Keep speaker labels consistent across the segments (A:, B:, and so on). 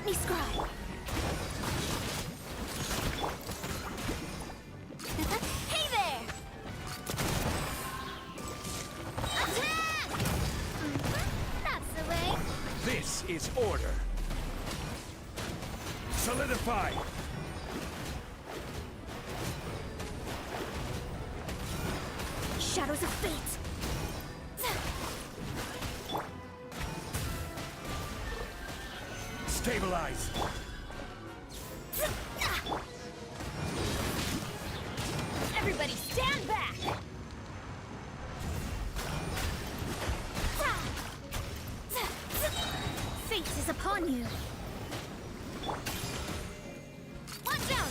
A: me scribe. Hey there! Attack! That's the way.
B: This is order. Solidify!
A: Shadows of fate.
B: Stabilize!
A: Everybody stand back! Fate is upon you. Watch out!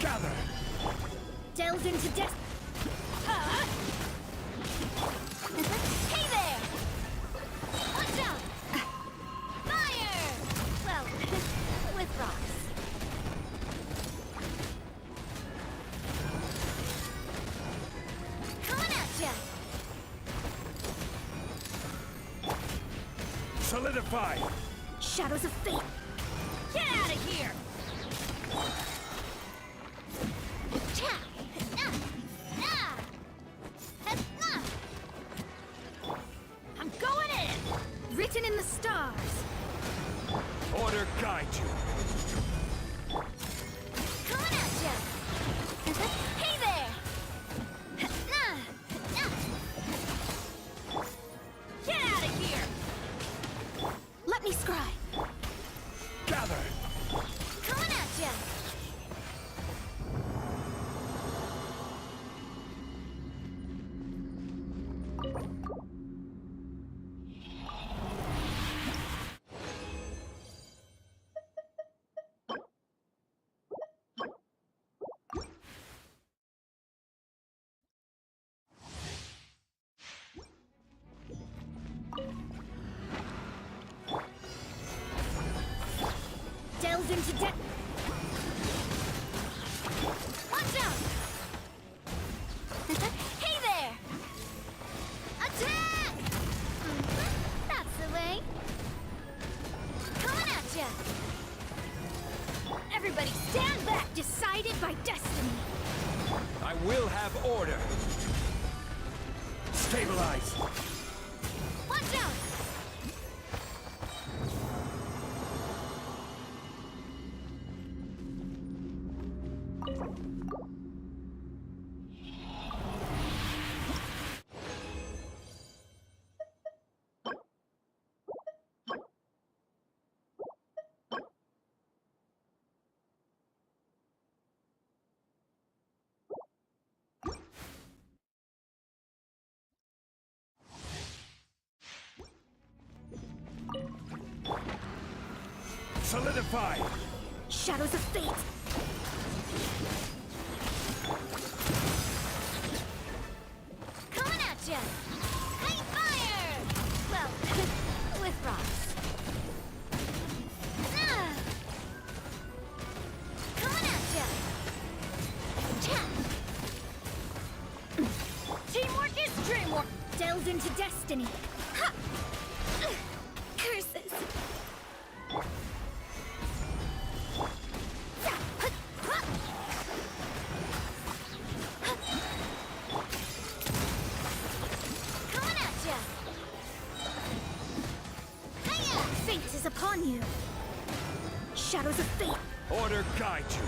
B: Gather!
A: Delve into death. Hey there! Watch out! Fire! Well, with rocks. Coming at ya!
B: Solidify!
A: Shadows of fate. Get out of here! I'm going in! Written in the stars.
B: Order guide you.
A: Coming at ya! Hey there! Get out of here! Let me scribe.
B: Gather!
A: Coming at ya! Delve into death. Watch out! Hey there! Attack! That's the way. Coming at ya! Everybody stand back! Decided by destiny.
B: I will have order. Stabilize!
A: Watch out!
B: Solidify!
A: Shadows of fate. Coming at ya! Hey, fire! Well, with rocks. Coming at ya! Teamwork is dreamwork. Delve into destiny. Ha! Curses. Fate is upon you. Shadows of fate.
B: Order guide you.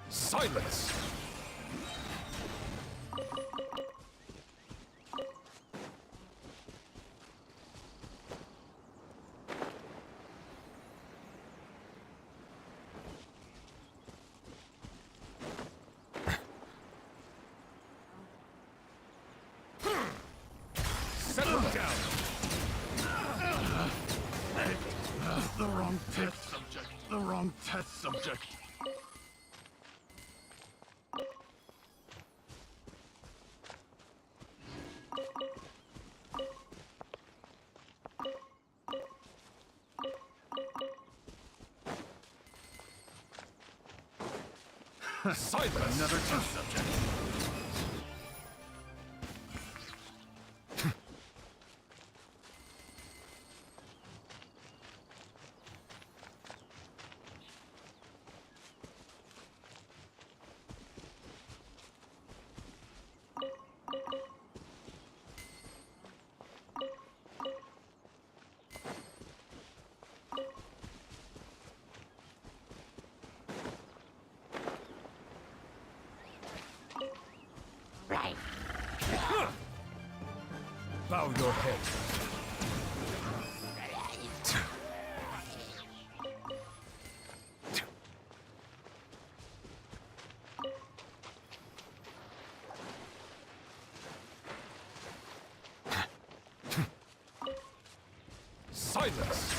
B: Silence! Settle down!
C: The wrong test subject. The wrong test subject.
B: Silence!
C: Another test subject.
B: Bow your head. Silence!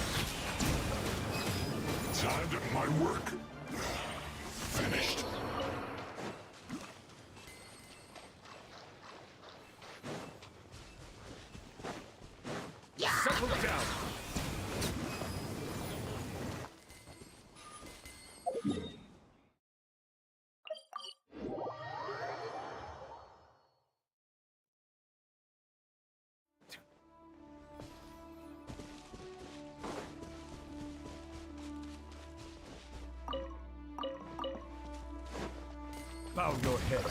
C: Tired of my work. Finished.
B: Settle down! Bow your head.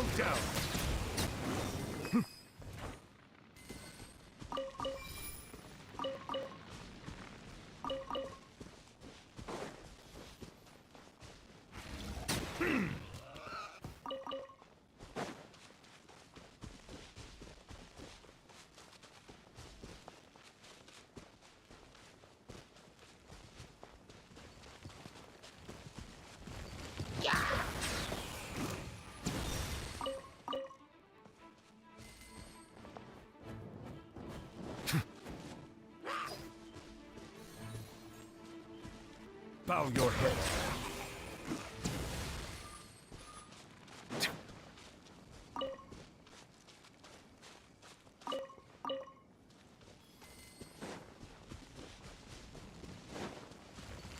B: Settle down. Bow your head.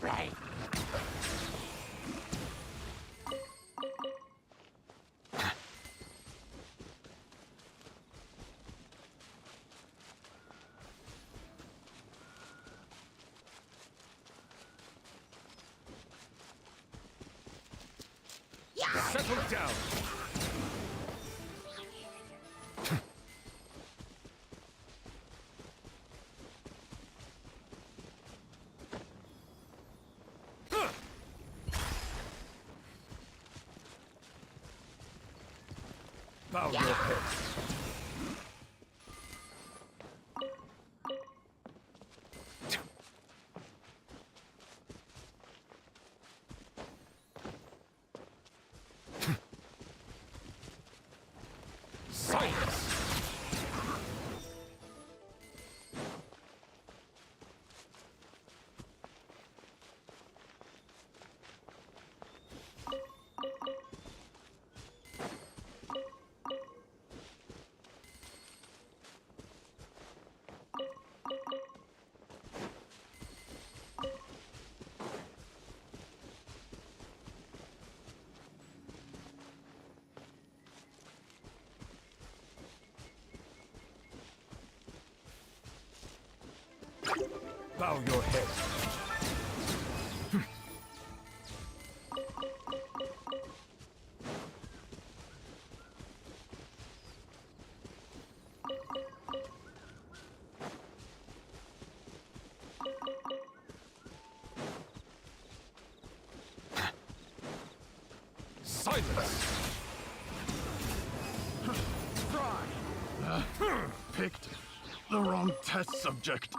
C: Right.
B: Settle down. Bow your head. Silence! Bow your head. Silence!
C: Picked the wrong test subject.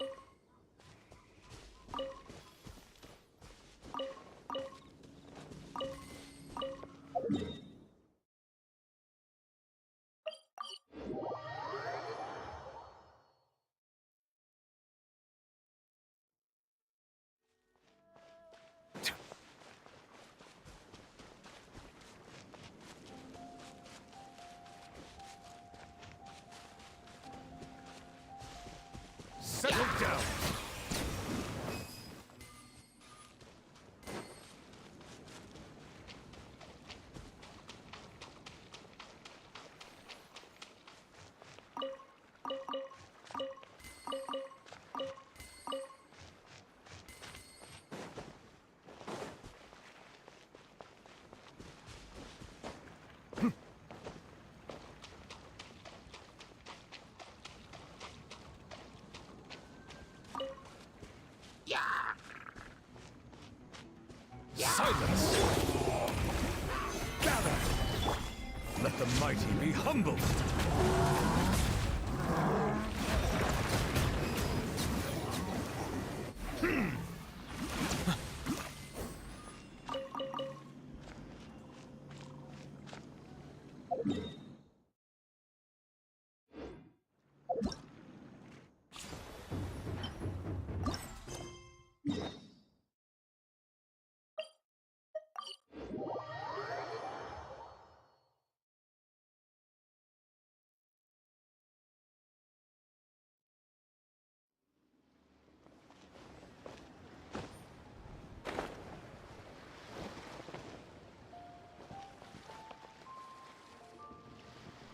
B: Settle down. Silence! Gather! Let the mighty be humbled!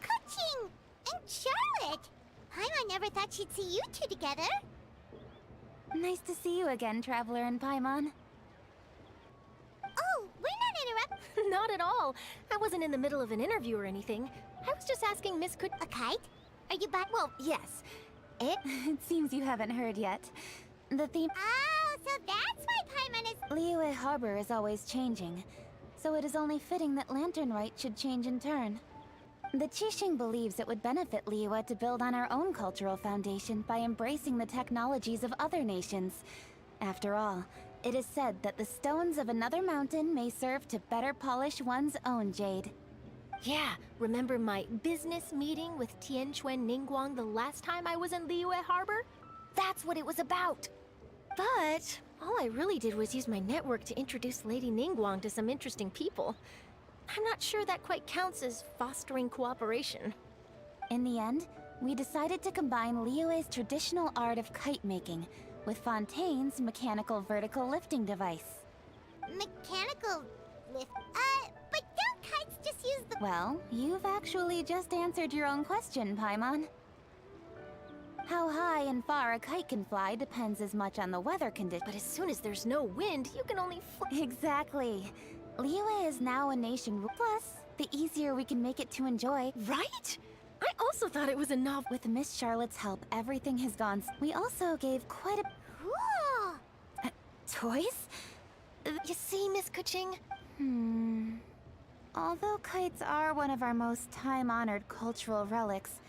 A: Coaching! And Charlotte! I never thought she'd see you two together.
D: Nice to see you again, Traveler and Paimon.
A: Oh, we're not
D: Not at all. I wasn't in the middle of an interview or anything. I was just asking Miss Could.
A: A kite? Are you back?
D: Well, yes.
E: It seems you haven't heard yet. The theme
A: Oh, so that's why Paimon is...
E: Liyue Harbor is always changing, so it is only fitting that Lantern Rite should change in turn. The Qixing believes it would benefit Liyue to build on our own cultural foundation by embracing the technologies of other nations. After all, it is said that the stones of another mountain may serve to better polish one's own jade.
D: Yeah, remember my business meeting with Tianquan Ningguang the last time I was in Liyue Harbor? That's what it was about. But all I really did was use my network to introduce Lady Ningguang to some interesting people. I'm not sure that quite counts as fostering cooperation.
E: In the end, we decided to combine Liyue's traditional art of kite making with Fontaine's mechanical vertical lifting device.
A: Mechanical lift. But don't kites just use the...
E: Well, you've actually just answered your own question, Paimon. How high and far a kite can fly depends as much on the weather conditions.
D: But as soon as there's no wind, you can only
E: Exactly. Liyue is now a nation. Plus, the easier we can make it to enjoy.
D: Right? I also thought it was a novel.
E: With Miss Charlotte's help, everything has gone. We also gave quite a...
A: Cool.
E: Toys?
D: You see, Miss Kuching?
E: Although kites are one of our most time-honored cultural relics,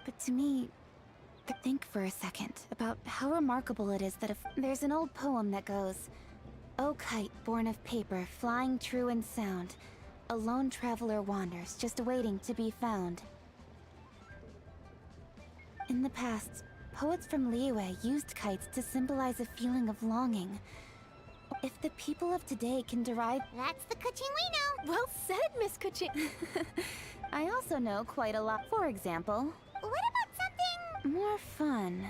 E: but to me, think for a second about how remarkable it is that there's an old poem that goes, "O kite born of paper, flying true and sound, a lone traveler wanders, just awaiting to be found." In the past, poets from Liyue used kites to symbolize a feeling of longing. If the people of today can derive...
A: That's the Kuching we know.
D: Well said, Miss Kuching.
E: I also know quite a lot. For example...
A: What about something...
E: more fun.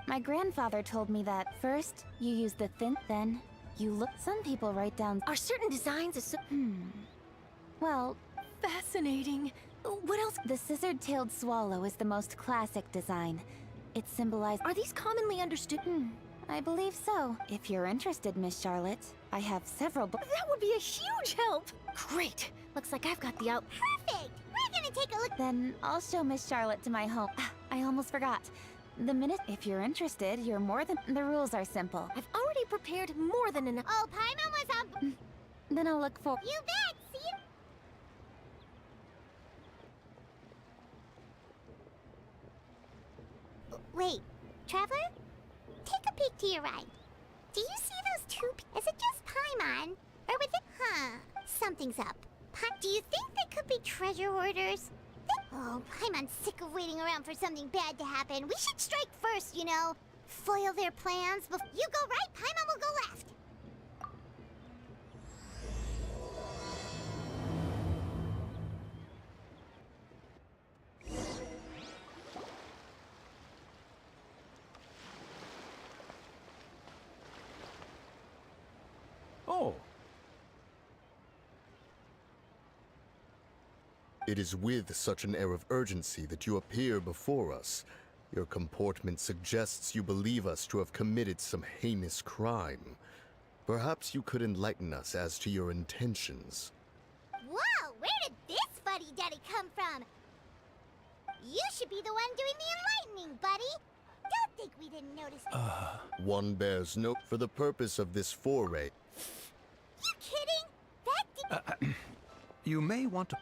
E: My grandfather told me that first, you use the thin, then you look... Some people write down...
D: Are certain designs a
E: Well,
D: fascinating. What else?
E: the scissored-tailed swallow is the most classic design. It symbolizes...
D: Are these commonly understood?
E: I believe so. If you're interested, Miss Charlotte, I have several books.
D: That would be a huge help. Great. Looks like I've got the out.
A: Perfect. We're gonna take a look...
E: Then I'll show Miss Charlotte to my home. I almost forgot. The minute... If you're interested, you're more than... The rules are simple.
D: I've already prepared more than enough.
A: Oh, Paimon was on...
E: Then I'll look for...
A: You bet. See you... Wait, Traveler? Take a peek to your right. Do you see those two... Is it just Paimon? Or with it... Huh. Something's up. Do you think they could be treasure hoarders? Oh, Paimon's sick of waiting around for something bad to happen. We should strike first, you know. Foil their plans before... You go right, Paimon will go left.
B: Oh,
F: It is with such an air of urgency that you appear before us. Your comportment suggests you believe us to have committed some heinous crime. Perhaps you could enlighten us as to your intentions.
A: Whoa, where did this fuddy-duddy come from? You should be the one doing the enlightening, buddy. Don't think we didn't notice.
F: One bears note for the purpose of this foray.
A: You kidding? That
B: you may want to...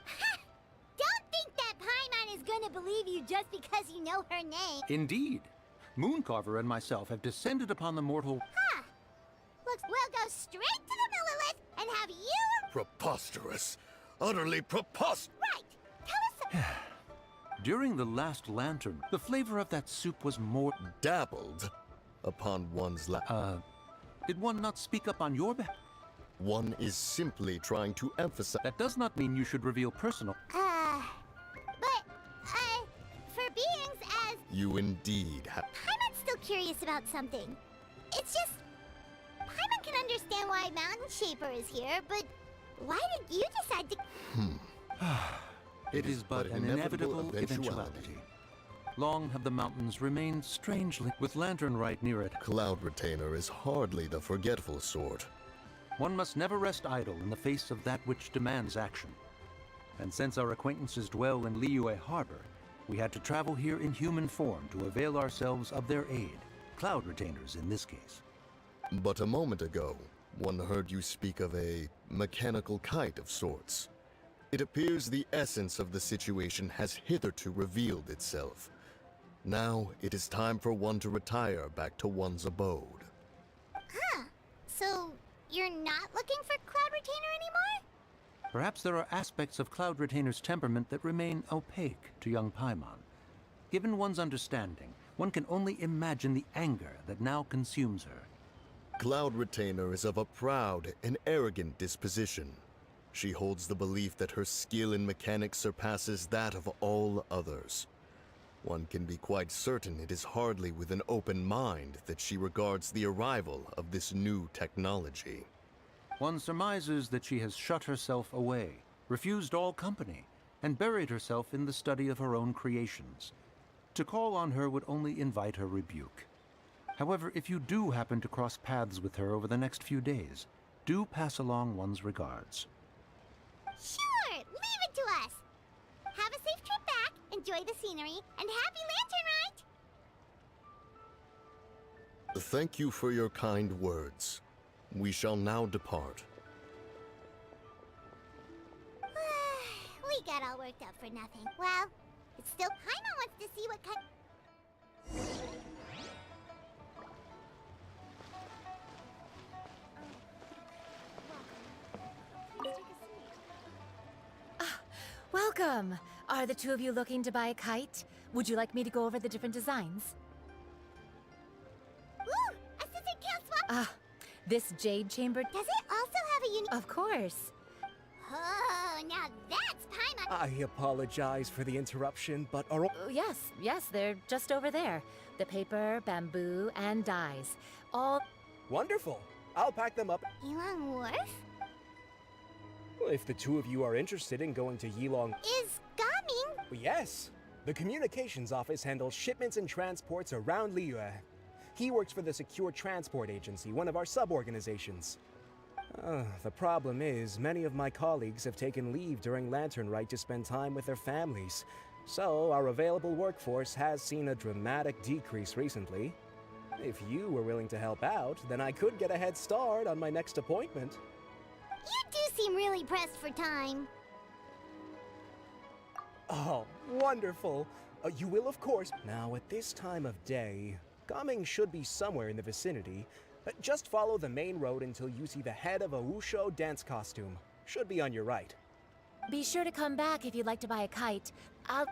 A: Don't think that Paimon is gonna believe you just because you know her name.
G: Indeed. Mooncarver and myself have descended upon the mortal...
A: Huh. Looks we'll go straight to the Millilith and have you...
F: Preposterous! Utterly preposterous!
A: Right. Tell us...
G: During the last lantern, the flavor of that soup was more...
F: Dabbled upon one's lap.
G: Did one not speak up on your behalf?
F: One is simply trying to emphasize...
G: That does not mean you should reveal personal...
A: for beings as...
F: You indeed have...
A: Paimon's still curious about something. It's just... Paimon can understand why Mountain Shaper is here, but why did you decide to...
G: It is but an inevitable eventuality. Long have the mountains remained strangely with Lantern Rite near it.
F: Cloud Retainer is hardly the forgetful sort.
G: One must never rest idle in the face of that which demands action. And since our acquaintances dwell in Liyue Harbor, we had to travel here in human form to avail ourselves of their aid, cloud retainers in this case.
F: But a moment ago, one heard you speak of a mechanical kite of sorts. It appears the essence of the situation has hitherto revealed itself. Now it is time for one to retire back to one's abode.
A: Huh. So, you're not looking for Cloud Retainer anymore?
G: Perhaps there are aspects of Cloud Retainer's temperament that remain opaque to young Paimon. Given one's understanding, one can only imagine the anger that now consumes her.
F: Cloud Retainer is of a proud and arrogant disposition. She holds the belief that her skill in mechanics surpasses that of all others. One can be quite certain it is hardly with an open mind that she regards the arrival of this new technology.
G: One surmises that she has shut herself away, refused all company, and buried herself in the study of her own creations. To call on her would only invite her rebuke. However, if you do happen to cross paths with her over the next few days, do pass along one's regards.
A: Sure, leave it to us. Have a safe trip back, enjoy the scenery, and happy lantern ride!
F: Thank you for your kind words. We shall now depart.
A: We got all worked up for nothing. Well, it's still Paimon wants to see what kind...
H: Welcome! Are the two of you looking to buy a kite? Would you like me to go over the different designs?
A: Ooh! Assistant Count Swap!
H: This jade chamber...
A: Does it also have a unique...
H: Of course.
A: Oh, now that's Paimon!
I: I apologize for the interruption, but are all...
H: Yes, they're just over there. The paper, bamboo, and dyes. All...
I: Wonderful! I'll pack them up.
A: Yilong Wharf?
I: If the two of you are interested in going to Yilong...
A: Is Gaming...
I: Yes! The communications office handles shipments and transports around Liyue. He works for the Secure Transport Agency, one of our sub-organizations. The problem is, many of my colleagues have taken leave during Lantern Rite to spend time with their families. So, our available workforce has seen a dramatic decrease recently. If you were willing to help out, then I could get a head start on my next appointment.
A: You do seem really pressed for time.
I: Oh, wonderful! You will, of course. Now, at this time of day, Gaming should be somewhere in the vicinity. Just follow the main road until you see the head of a Wushu dance costume. Should be on your right.
H: Be sure to come back if you'd like to buy a kite. I'll...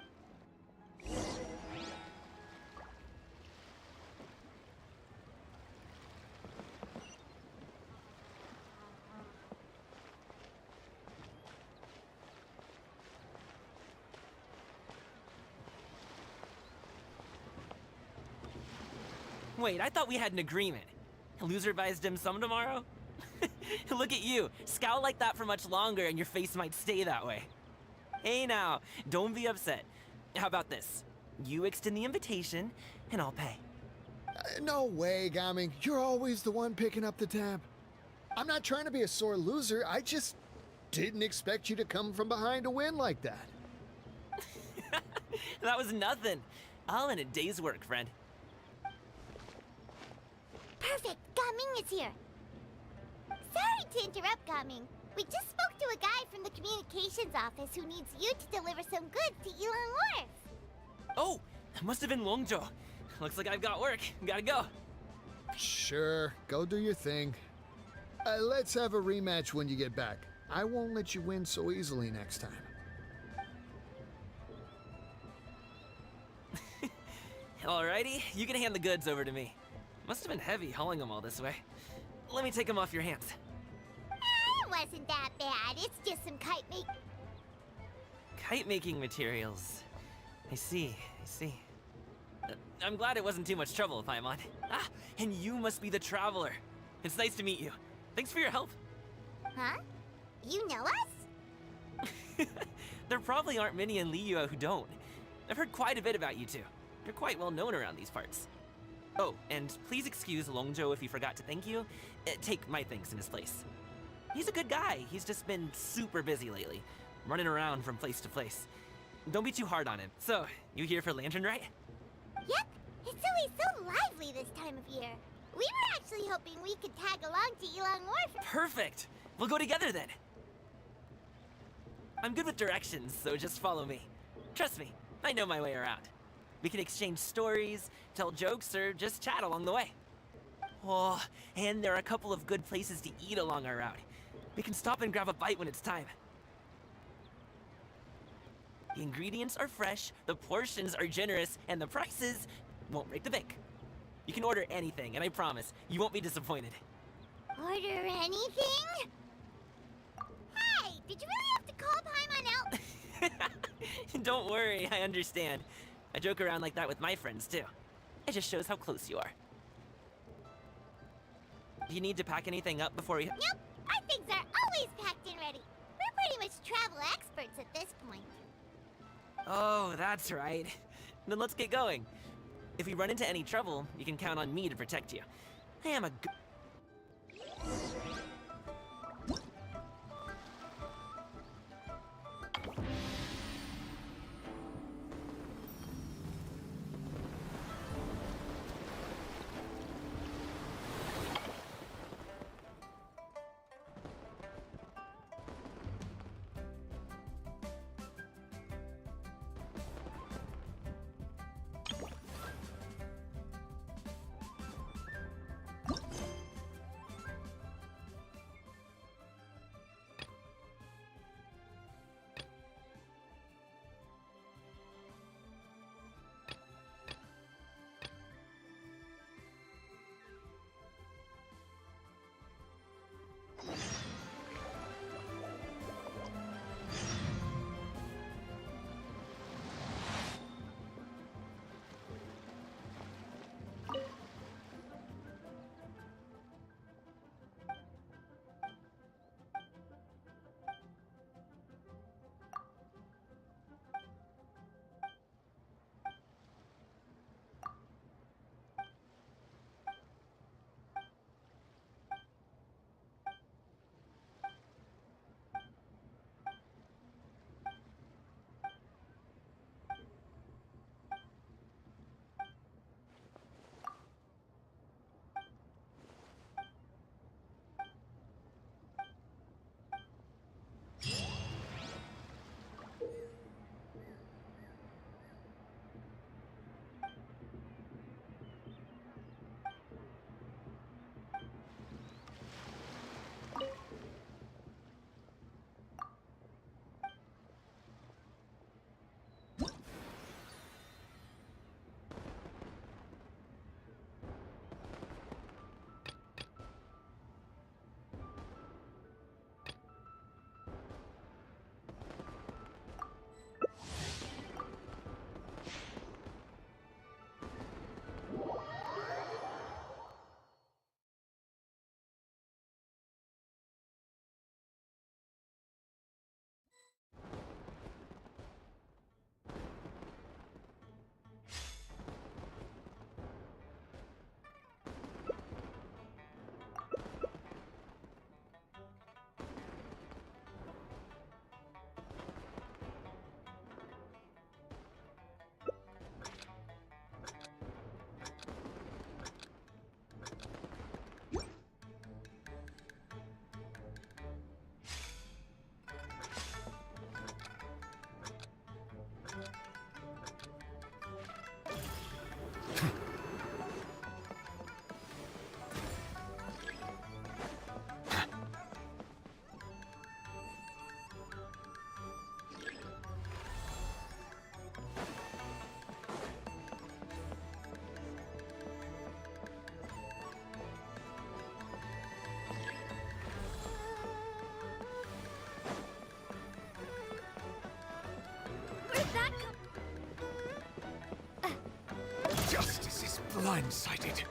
J: Wait, I thought we had an agreement. Loser buys dim sum tomorrow? Look at you. Scowl like that for much longer and your face might stay that way. Hey now, don't be upset. How about this? You extend the invitation, and I'll pay.
K: No way, Gaming. You're always the one picking up the tab. I'm not trying to be a sore loser. I just didn't expect you to come from behind to win like that.
J: That was nothing. All in a day's work, friend.
A: Perfect! Gaming is here! Sorry to interrupt, Gaming. We just spoke to a guy from the communications office who needs you to deliver some goods to Yilong Wharf.
J: Oh, that must have been Longzhou. Looks like I've got work. Gotta go.
K: Sure, go do your thing. Let's have a rematch when you get back. I won't let you win so easily next time.
J: Alrighty, you can hand the goods over to me. Must have been heavy hauling them all this way. Let me take them off your hands.
A: It wasn't that bad. It's just some
J: Kite-making materials. I see. I'm glad it wasn't too much trouble, Paimon. Ah, and you must be the traveler. It's nice to meet you. Thanks for your help.
A: Huh? You know us?
J: There probably aren't many in Liyue who don't. I've heard quite a bit about you two. You're quite well known around these parts. Oh, and please excuse Longzhou if he forgot to thank you. Take my thanks in his place. He's a good guy. He's just been super busy lately, running around from place to place. Don't be too hard on him. So, you here for Lantern Rite?
A: Yep, it's always so lively this time of year. We were actually hoping we could tag along to Elong Wharf.
J: Perfect! We'll go together then. I'm good with directions, so just follow me. Trust me, I know my way around. We can exchange stories, tell jokes, or just chat along the way. Oh, and there are a couple of good places to eat along our route. We can stop and grab a bite when it's time. The ingredients are fresh, the portions are generous, and the prices won't break the bank. You can order anything, and I promise, you won't be disappointed.
A: Order anything? Hey, did you really have to call Paimon out?
J: Don't worry, I understand. I joke around like that with my friends, too. It just shows how close you are. Do you need to pack anything up before we...
A: Nope, our things are always packed and ready. We're pretty much travel experts at this point.
J: Oh, that's right. Then let's get going. If we run into any trouble, you can count on me to protect you. I am a good...
C: Justice is blindsided.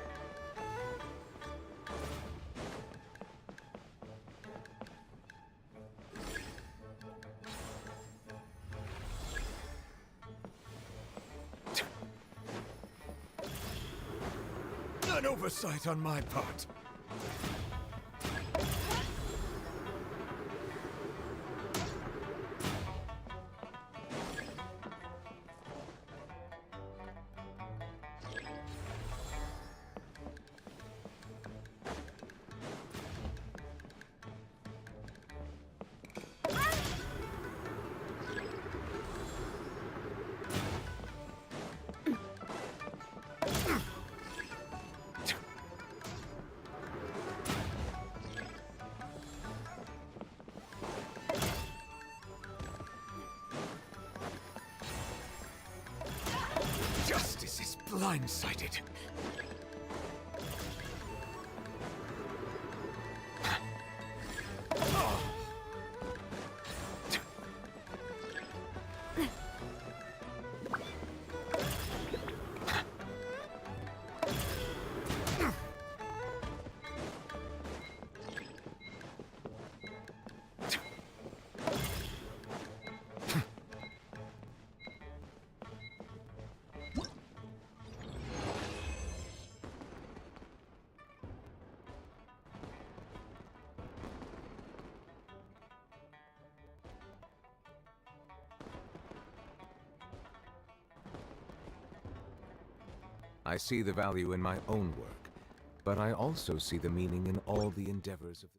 C: An oversight on my part. blindsided.
L: I see the value in my own work, but I also see the meaning in all the endeavors of the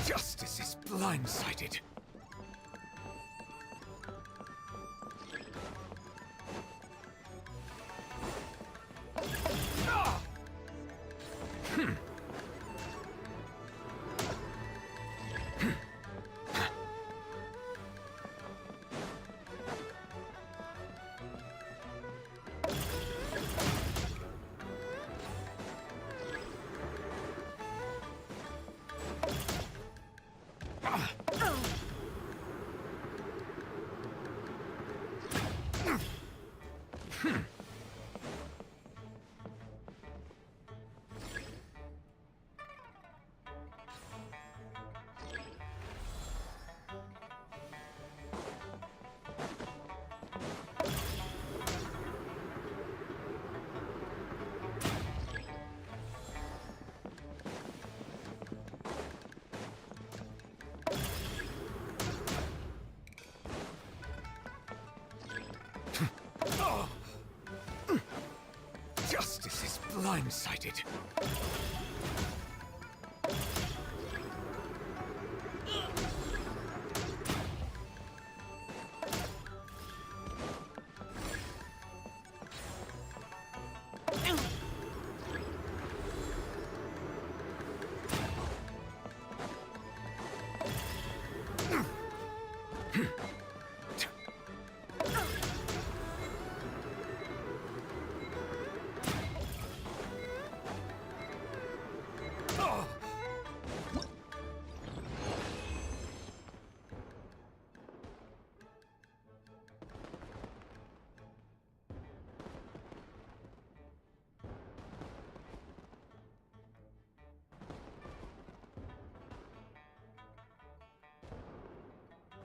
L: Justice is blindsided. Justice is blindsided.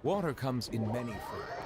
L: Water comes in many forms.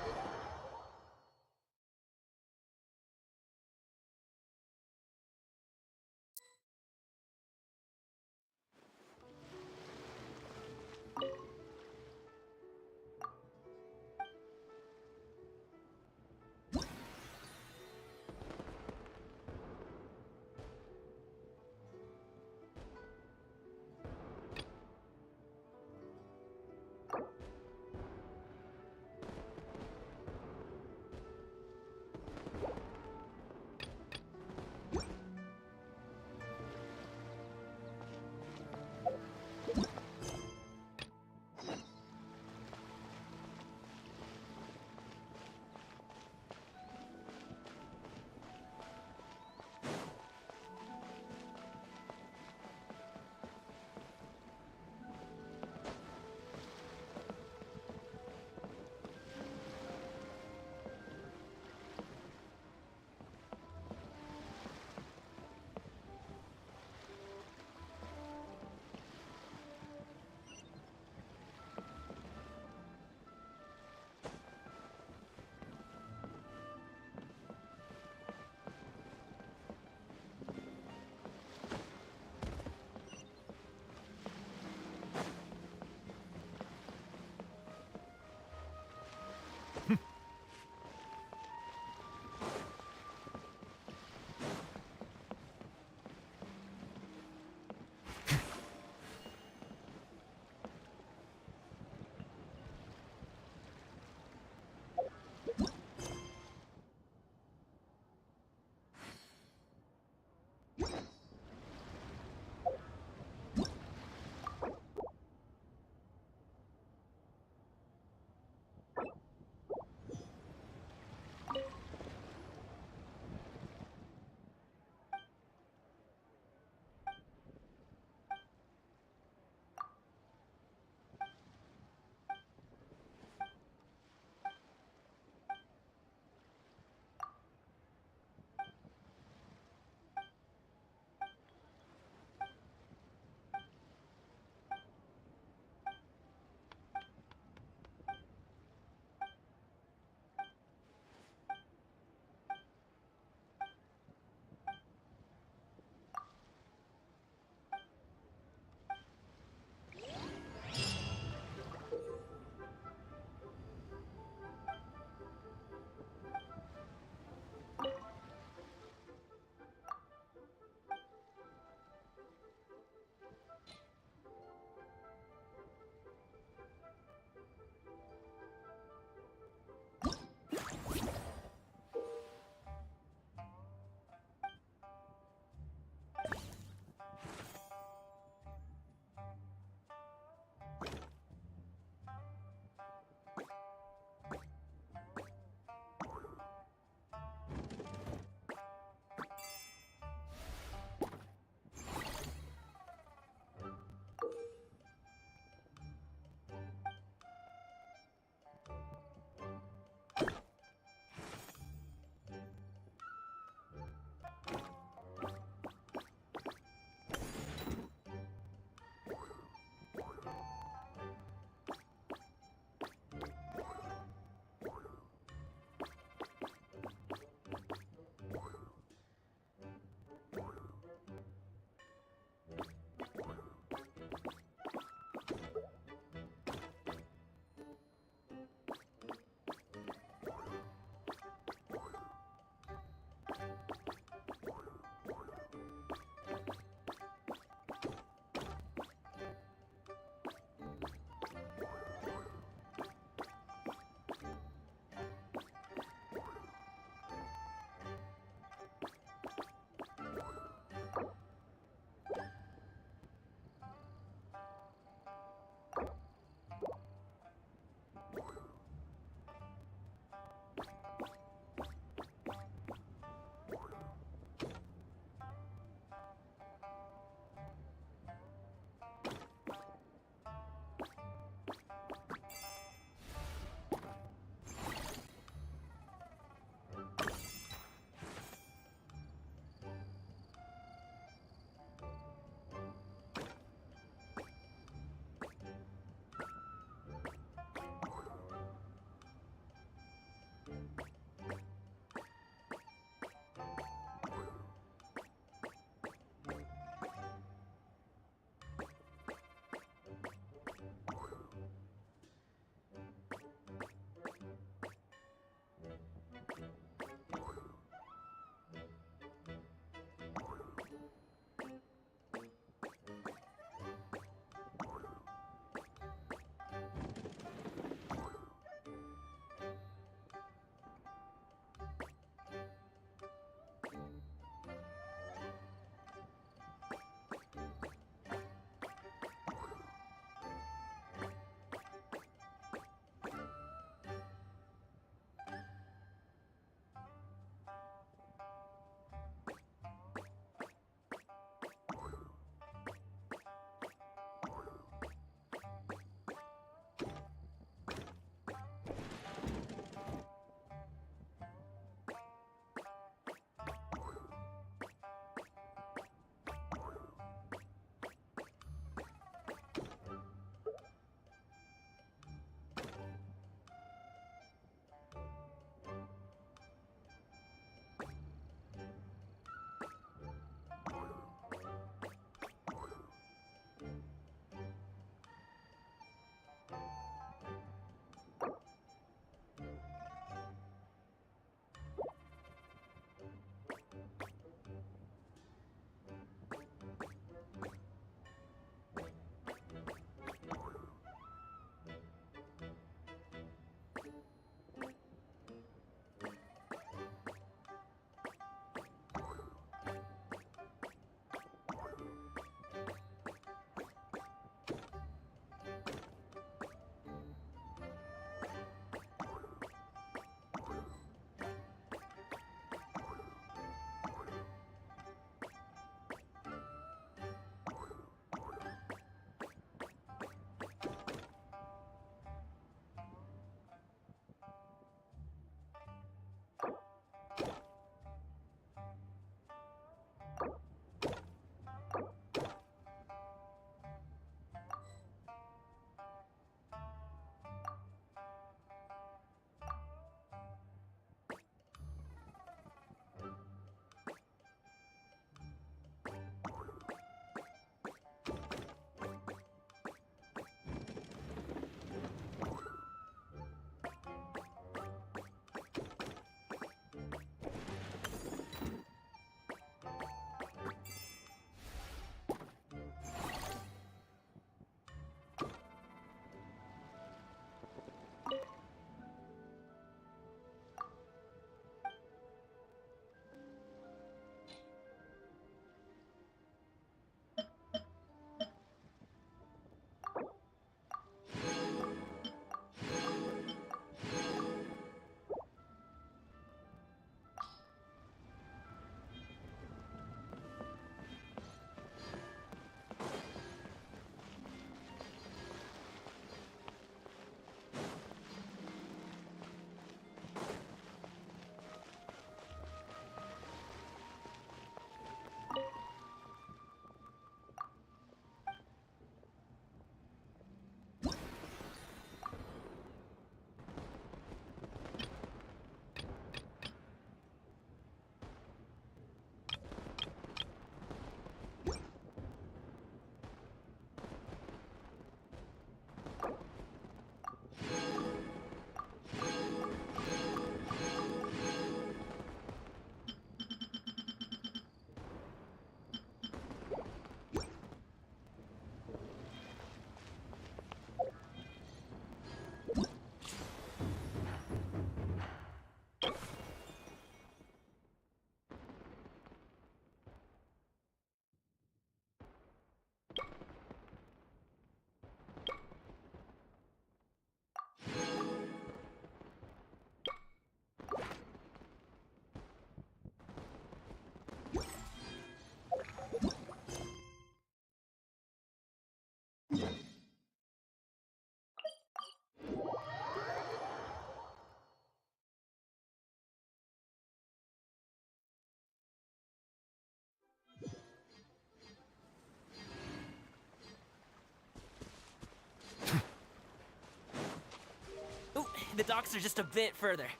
J: The docks are just a bit further.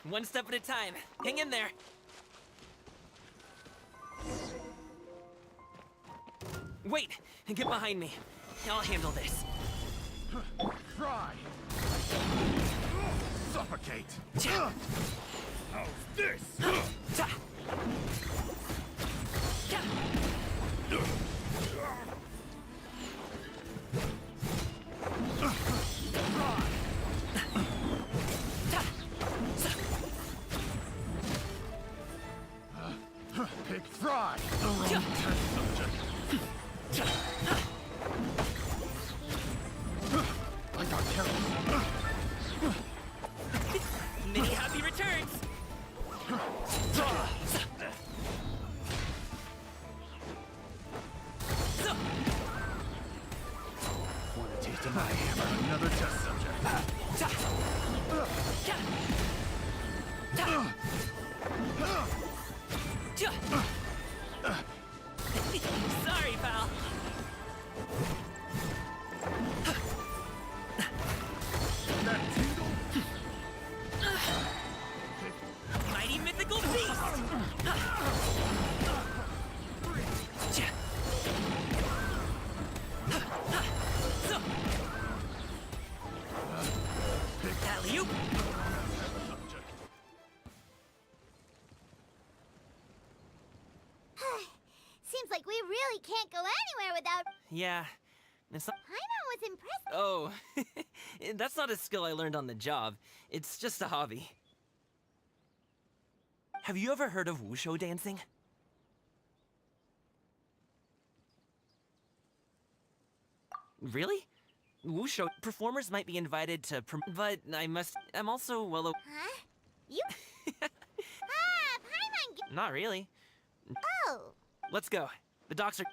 J: One step at a time. Hang in there. Wait! Get behind me. I'll handle this.
C: Try. Suffocate.
J: Cha.
C: How's this?
J: Ta. Cha.
C: Pick fry. The wrong test subject. I got careless.
J: Many happy returns.
C: Want a taste of my hammer? Another test subject.
J: Ta. Cha. Ta. Cha. Sorry, pal.
C: That tingle?
J: Mighty mythical beast! Cha. So. Alley-oop.
C: Subject.
A: Seems like we really can't go anywhere without...
J: Yeah. It's not...
A: Paimon was impressive.
J: Oh, that's not a skill I learned on the job. It's just a hobby. Have you ever heard of wushu dancing? Really? Wushu performers might be invited to but I'm also well
A: Huh? You... Paimon...
J: Not really.
A: Oh.
J: Let's go. The docks are...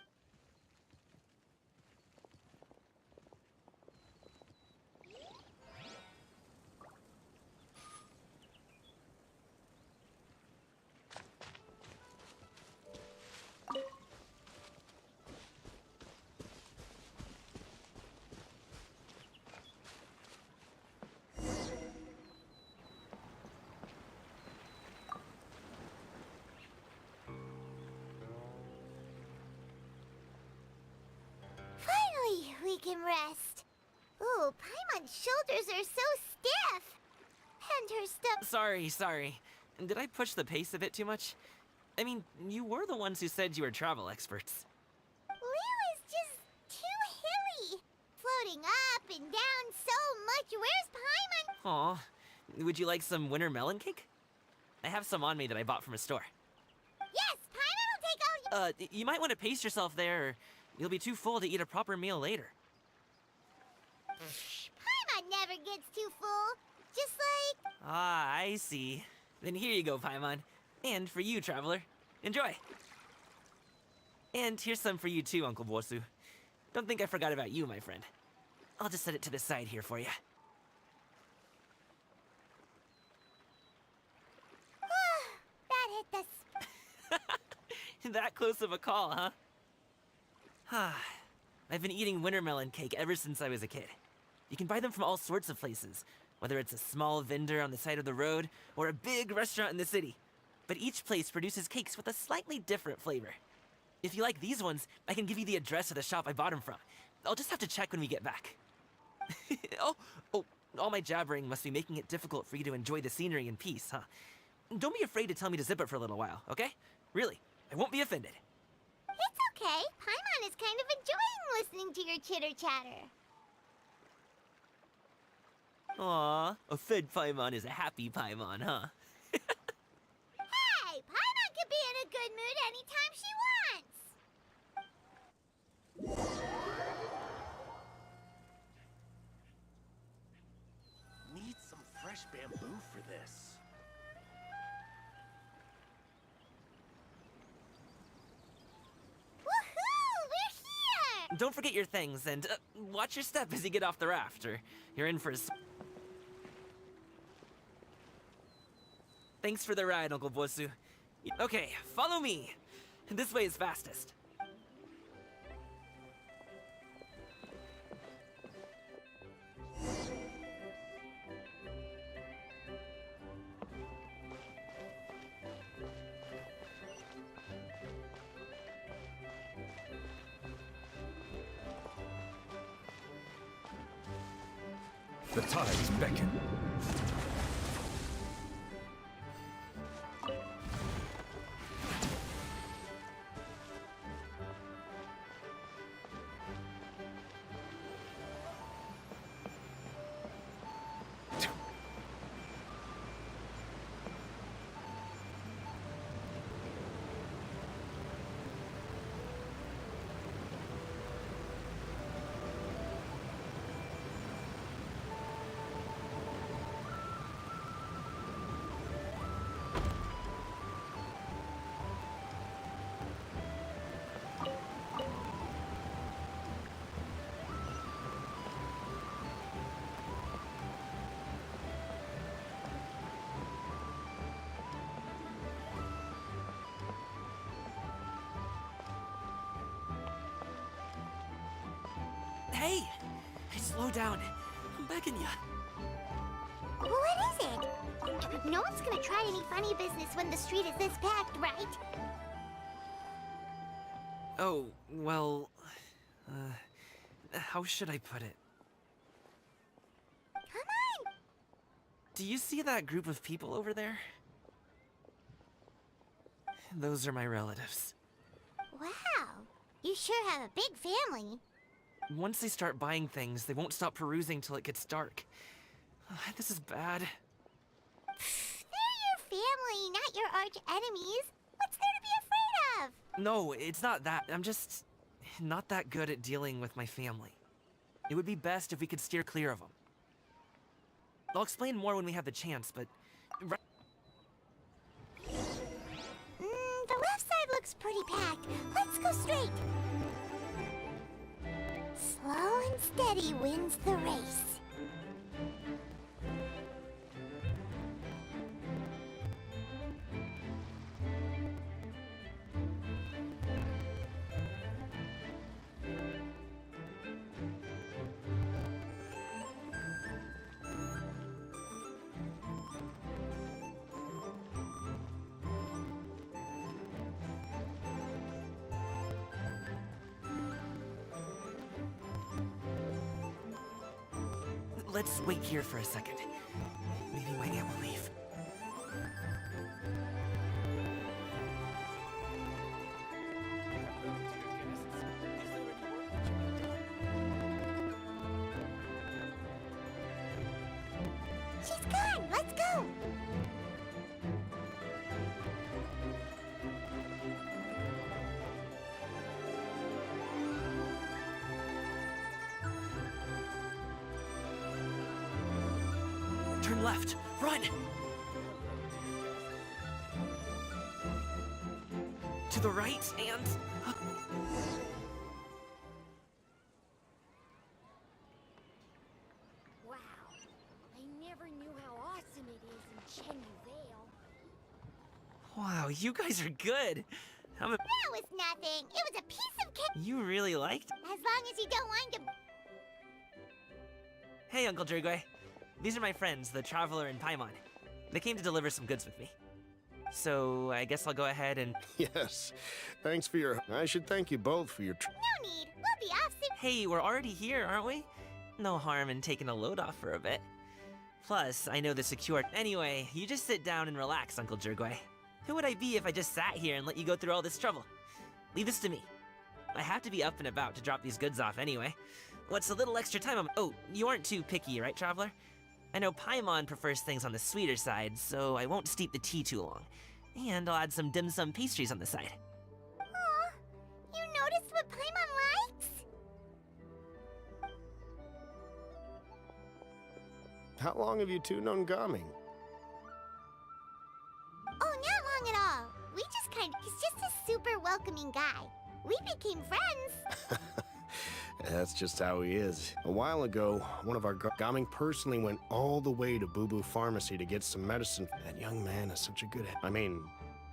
A: Finally, we can rest. Ooh, Paimon's shoulders are so stiff. And her stuff...
J: Sorry. Did I push the pace a bit too much? I mean, you were the ones who said you were travel experts.
A: Liu is just too hilly. Floating up and down so much. Where's Paimon?
J: Aw. Would you like some winter melon cake? I have some on me that I bought from a store.
A: Yes, Paimon will take all...
J: You might want to pace yourself there, or you'll be too full to eat a proper meal later.
A: Paimon never gets too full. Just like...
J: Ah, I see. Then here you go, Paimon. And for you, traveler. Enjoy. And here's some for you too, Uncle Bosu. Don't think I forgot about you, my friend. I'll just set it to the side here for you.
A: that hit the...
J: That close of a call, huh? I've been eating winter melon cake ever since I was a kid. You can buy them from all sorts of places, whether it's a small vendor on the side of the road or a big restaurant in the city. But each place produces cakes with a slightly different flavor. If you like these ones, I can give you the address of the shop I bought them from. I'll just have to check when we get back. Oh, all my jabbering must be making it difficult for you to enjoy the scenery in peace, huh? Don't be afraid to tell me to zip it for a little while, okay? Really, I won't be offended.
A: It's okay. Paimon is kind of enjoying listening to your chitter-chatter.
J: Aw, a fed Paimon is a happy Paimon, huh?
A: Hey, Paimon could be in a good mood anytime she wants.
C: Need some fresh bamboo for this.
A: Woohoo! We're here!
J: Don't forget your things, and watch your step as you get off the raft, or you're in for a... Thanks for the ride, Uncle Bosu. Okay, follow me. This way is fastest.
B: The tides beckon.
J: Hey! Slow down. I'm begging ya.
A: What is it? No one's gonna try any funny business when the street is this packed, right?
J: Oh, well... how should I put it?
A: Come on!
J: Do you see that group of people over there? Those are my relatives.
A: Wow, you sure have a big family.
J: Once they start buying things, they won't stop perusing till it gets dark. This is bad.
A: They're your family, not your arch enemies. What's there to be afraid of?
J: No, it's not that. I'm just not that good at dealing with my family. It would be best if we could steer clear of them. I'll explain more when we have the chance, but...
A: The left side looks pretty packed. Let's go straight. Slow and steady wins the race.
J: Let's wait here for a second. Maybe my aunt will leave.
A: She's gone. Let's go.
J: Turn left. Run! To the right and...
D: Wow, I never knew how awesome it is in Chenyu Vale.
J: Wow, you guys are good.
A: That was nothing. It was a piece of cake.
J: You really liked...
A: As long as you don't wind up...
J: Hey, Uncle Jirgwe. These are my friends, the Traveler and Paimon. They came to deliver some goods with me. So, I guess I'll go ahead and...
M: Yes. Thanks for your... I should thank you both for your...
A: No need. We'll be off soon.
J: Hey, we're already here, aren't we? No harm in taking a load off for a bit. Plus, I know the secure... Anyway, you just sit down and relax, Uncle Jirgwe. Who would I be if I just sat here and let you go through all this trouble? Leave this to me. I have to be up and about to drop these goods off anyway. What's a little extra time? Oh, you aren't too picky, right, Traveler? I know Paimon prefers things on the sweeter side, so I won't steep the tea too long. And I'll add some dim sum pastries on the side.
A: Aw, you noticed what Paimon likes?
M: How long have you two known Gaming?
A: Oh, not long at all. We just he's just a super welcoming guy. We became friends.
M: That's just how he is. A while ago, one of our Gaming personally went all the way to Boo Boo Pharmacy to get some medicine. That young man is such a good... I mean...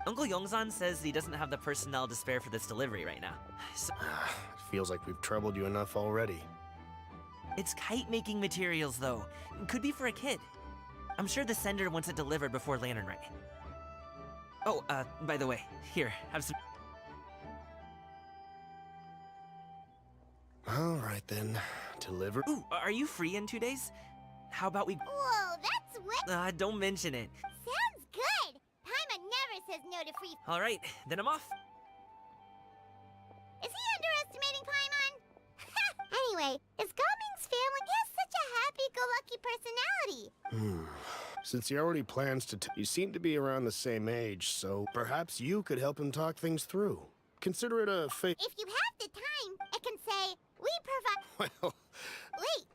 J: Uncle Yongzan says he doesn't have the personnel to spare for this delivery right now. So...
M: It feels like we've troubled you enough already.
J: It's kite-making materials, though. Could be for a kid. I'm sure the sender wants it delivered before Lantern Rite. Oh, by the way, here, have some...
M: All right, then. Deliver...
J: Ooh, are you free in 2 days? How about we...
A: Whoa, that's way...
J: Don't mention it.
A: Sounds good! Paimon never says no to free...
J: Alright, then I'm off.
A: Is he underestimating Paimon? Anyway, is Gaming's family... He has such a happy-go-lucky personality.
M: Since he already plans to you seem to be around the same age, so perhaps you could help him talk things through. Consider it a fa-
A: If you have the time, I can say, we provide...
M: Well...
A: Wait,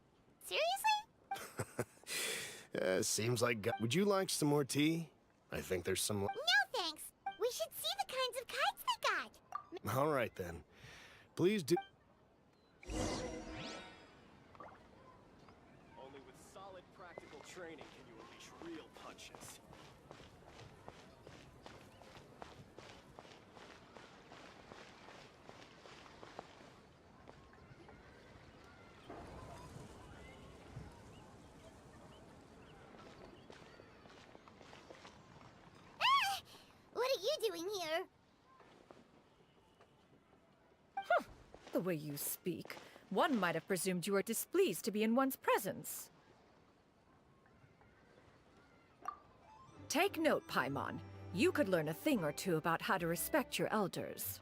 A: seriously?
M: Seems like... Would you like some more tea? I think there's some...
A: No thanks. We should see the kinds of kites they got.
M: All right, then. Please do...
N: Only with solid practical training can you unleash real punches.
A: What are you doing here?
O: The way you speak, one might have presumed you were displeased to be in one's presence. Take note, Paimon. You could learn a thing or two about how to respect your elders.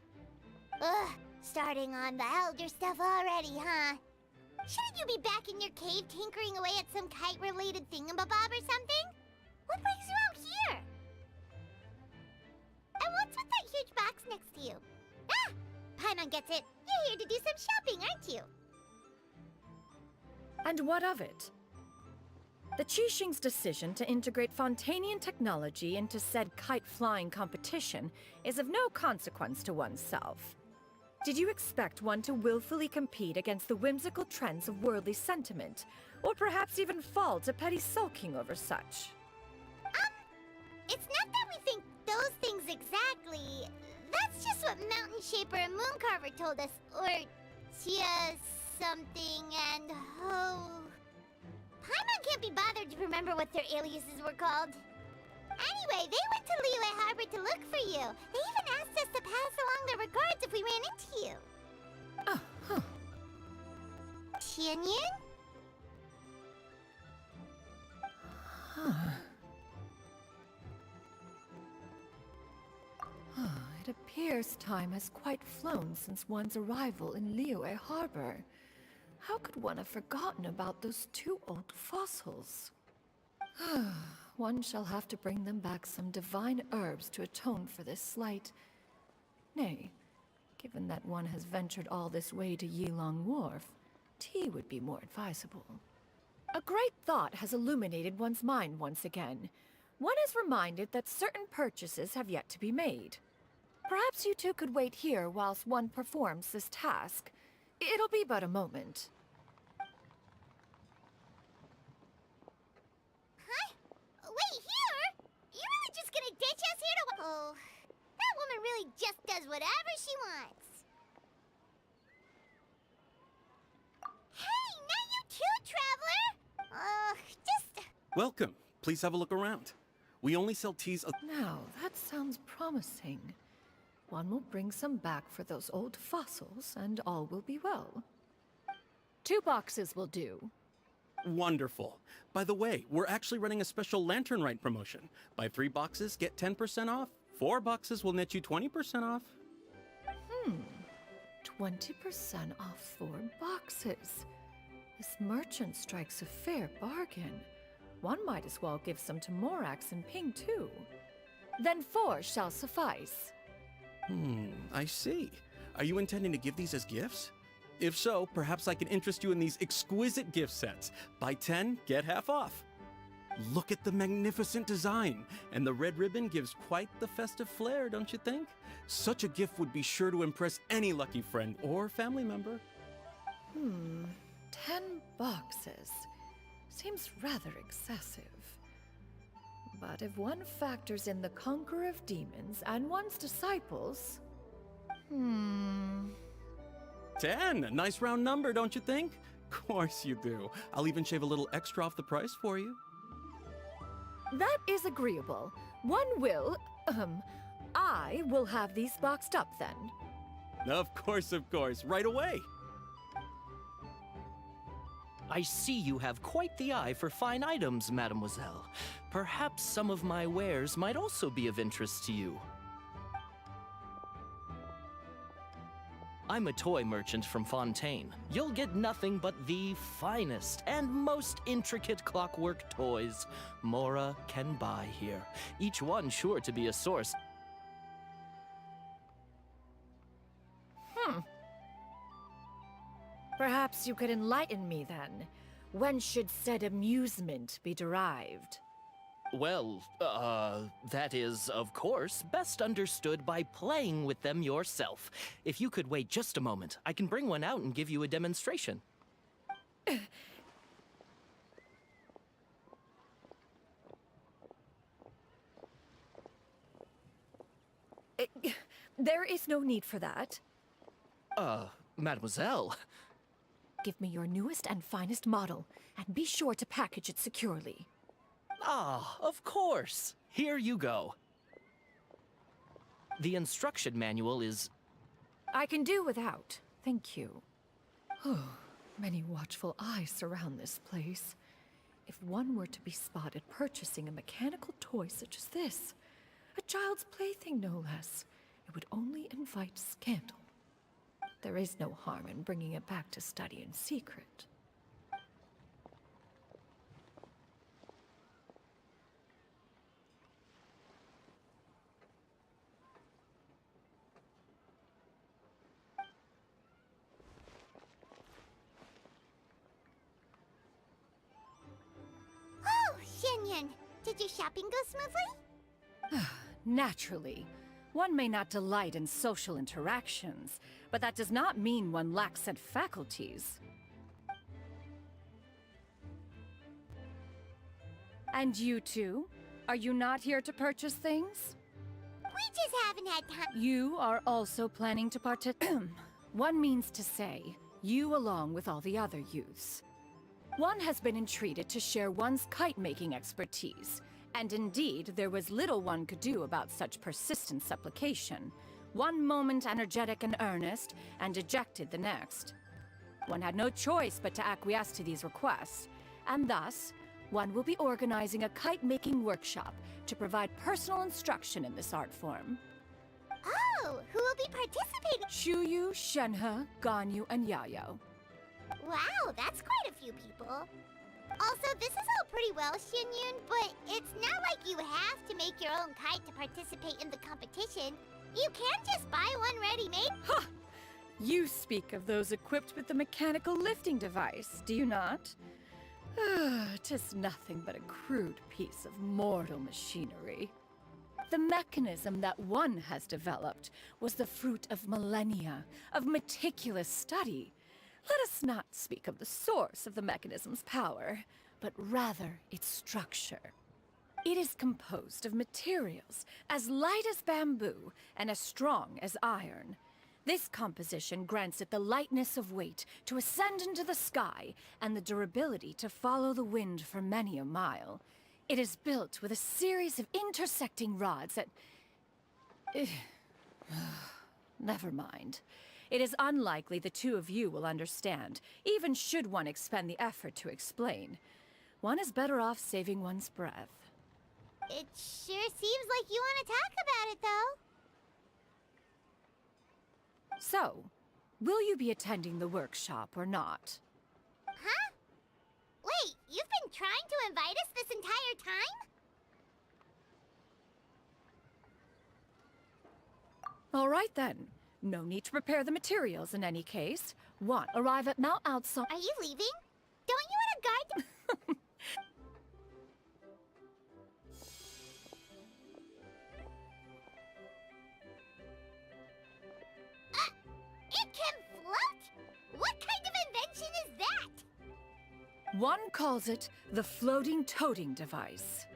A: Ugh, starting on the elder stuff already, huh? Shouldn't you be back in your cave tinkering away at some kite-related thingamabob or something? What brings you out here? And what's with that huge box next to you? Ah! Paimon gets it. You're here to do some shopping, aren't you?
O: And what of it? The Qixing's decision to integrate Fontanian technology into said kite-flying competition is of no consequence to oneself. Did you expect one to willfully compete against the whimsical trends of worldly sentiment, or perhaps even fall to petty sulking over such?
A: It's not that we think those things exactly. That's just what Mountain Shaper and Mooncarver told us. Or Tia something and Ho. Paimon can't be bothered to remember what their aliases were called. Anyway, they went to Liyue Harbor to look for you. They even asked us to pass along their regards if we ran into you.
O: Oh, huh.
A: Tianyin?
O: Huh. It appears time has quite flown since one's arrival in Liyue Harbor. How could one have forgotten about those two old fossils? One shall have to bring them back some divine herbs to atone for this slight. Nay, given that one has ventured all this way to Yilong Wharf, tea would be more advisable. A great thought has illuminated one's mind once again. One is reminded that certain purchases have yet to be made. Perhaps you two could wait here whilst one performs this task. It'll be but a moment.
A: Huh? Wait, here? You're really just gonna ditch us here to... Oh, that woman really just does whatever she wants. Hey, not you too, Traveler! Just...
N: Welcome. Please have a look around. We only sell teas...
O: Now, that sounds promising. One will bring some back for those old fossils, and all will be well. 2 boxes will do.
N: Wonderful. By the way, we're actually running a special Lantern Rite promotion. Buy 3 boxes, get 10% off. 4 boxes will net you 20% off.
O: 20% off 4 boxes. This merchant strikes a fair bargain. One might as well give some to Morax and Ping, too. Then 4 shall suffice.
N: I see. Are you intending to give these as gifts? If so, perhaps I can interest you in these exquisite gift sets. Buy 10, get half off. Look at the magnificent design, and the red ribbon gives quite the festive flair, don't you think? Such a gift would be sure to impress any lucky friend or family member.
O: 10 boxes. Seems rather excessive. But if one factors in the conqueror of demons and one's disciples...
N: 10! Nice round number, don't you think? Of course you do. I'll even shave a little extra off the price for you.
O: That is agreeable. One will... I will have these boxed up then.
N: Of course, right away.
P: I see you have quite the eye for fine items, mademoiselle. Perhaps some of my wares might also be of interest to you. I'm a toy merchant from Fontaine. You'll get nothing but the finest and most intricate clockwork toys Mora can buy here. Each one sure to be a source.
O: Perhaps you could enlighten me then. When should said amusement be derived?
P: Well, that is, of course, best understood by playing with them yourself. If you could wait just a moment, I can bring one out and give you a demonstration.
O: There is no need for that.
P: Mademoiselle.
O: Give me your newest and finest model, and be sure to package it securely.
P: Ah, of course. Here you go. The instruction manual is...
O: I can do without, thank you. Many watchful eyes surround this place. If one were to be spotted purchasing a mechanical toy such as this, a child's plaything no less, it would only invite scandal. There is no harm in bringing it back to study in secret.
A: Oh, Xianyun, did your shopping go smoothly?
O: Naturally. One may not delight in social interactions, but that does not mean one lacks said faculties. And you two? Are you not here to purchase things?
A: We just haven't had time.
O: You are also planning to One means to say, you along with all the other youths. One has been entreated to share one's kite-making expertise, and indeed, there was little one could do about such persistent supplication. One moment energetic and earnest, and dejected the next. One had no choice but to acquiesce to these requests, and thus, one will be organizing a kite-making workshop to provide personal instruction in this art form.
A: Oh, who will be participating?
O: Chuyu, Shenhe, Ganyu, and Yayo.
A: Wow, that's quite a few people. Also, this is all pretty well, Xianyun, but it's not like you have to make your own kite to participate in the competition. You can just buy one ready-made.
O: Ha! You speak of those equipped with the mechanical lifting device, do you not? 'Tis nothing but a crude piece of mortal machinery. The mechanism that one has developed was the fruit of millennia of meticulous study. Let us not speak of the source of the mechanism's power, but rather its structure. It is composed of materials as light as bamboo and as strong as iron. This composition grants it the lightness of weight to ascend into the sky and the durability to follow the wind for many a mile. It is built with a series of intersecting rods that... Never mind. It is unlikely the two of you will understand, even should one expend the effort to explain. One is better off saving one's breath.
A: It sure seems like you want to talk about it, though.
O: So, will you be attending the workshop or not?
A: Huh? Wait, you've been trying to invite us this entire time?
O: All right then. No need to prepare the materials in any case. One, arrive at Mount Outside.
A: Are you leaving? Don't you want a guide? It can float? What kind of invention is that?
O: One calls it the floating toting device.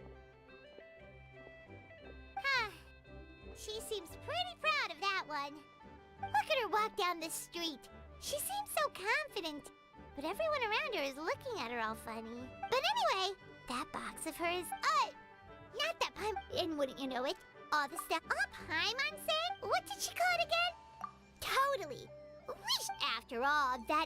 A: Huh. She seems pretty proud of that one. Look at her walk down the street. She seems so confident. But everyone around her is looking at her all funny. But anyway, that box of hers, not that Paimon, and wouldn't you know it, all the stuff Paimon said? What did she call it again? Totally. After all, that...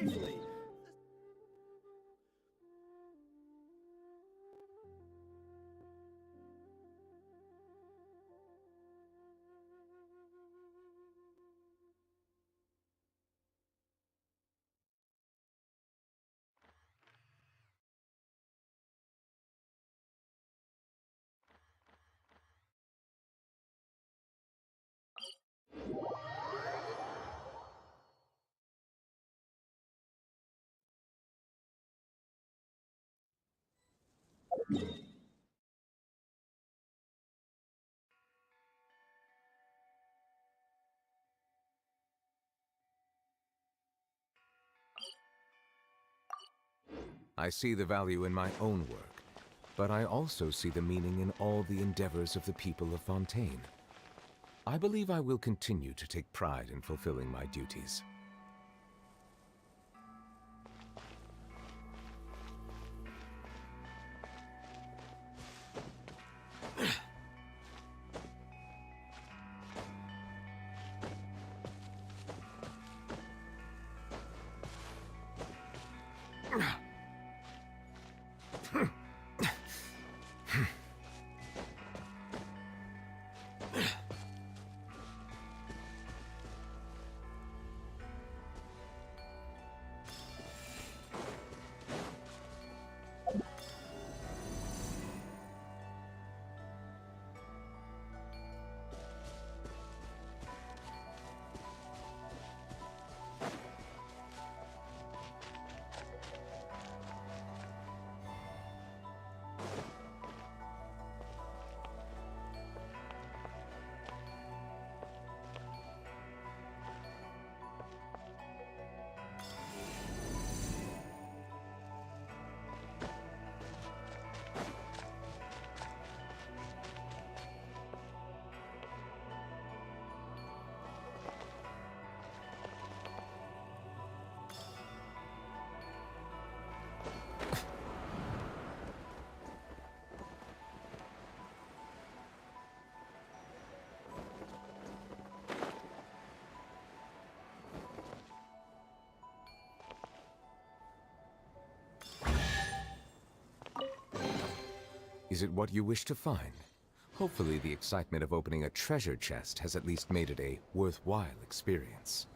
M: lively.
L: I see the value in my own work, but I also see the meaning in all the endeavors of the people of Fontaine. I believe I will continue to take pride in fulfilling my duties. Is it what you wish to find? Hopefully the excitement of opening a treasure chest has at least made it a worthwhile experience.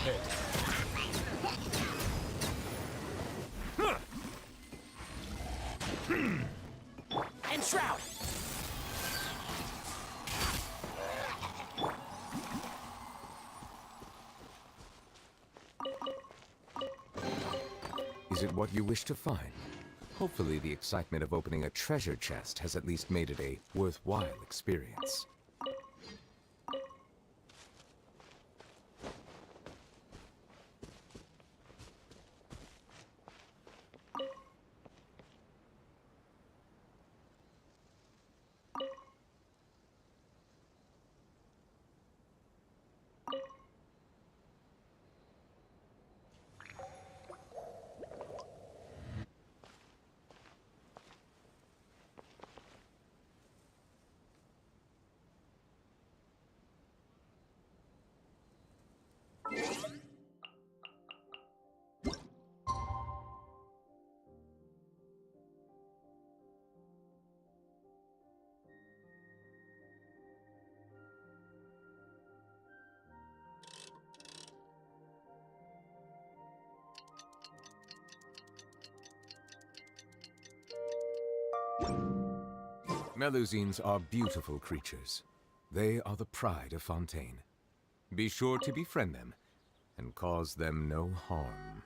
I: pit.
J: And Shroud!
L: Is it what you wish to find? Hopefully the excitement of opening a treasure chest has at least made it a worthwhile experience. Melusines are beautiful creatures. They are the pride of Fontaine. Be sure to befriend them and cause them no harm.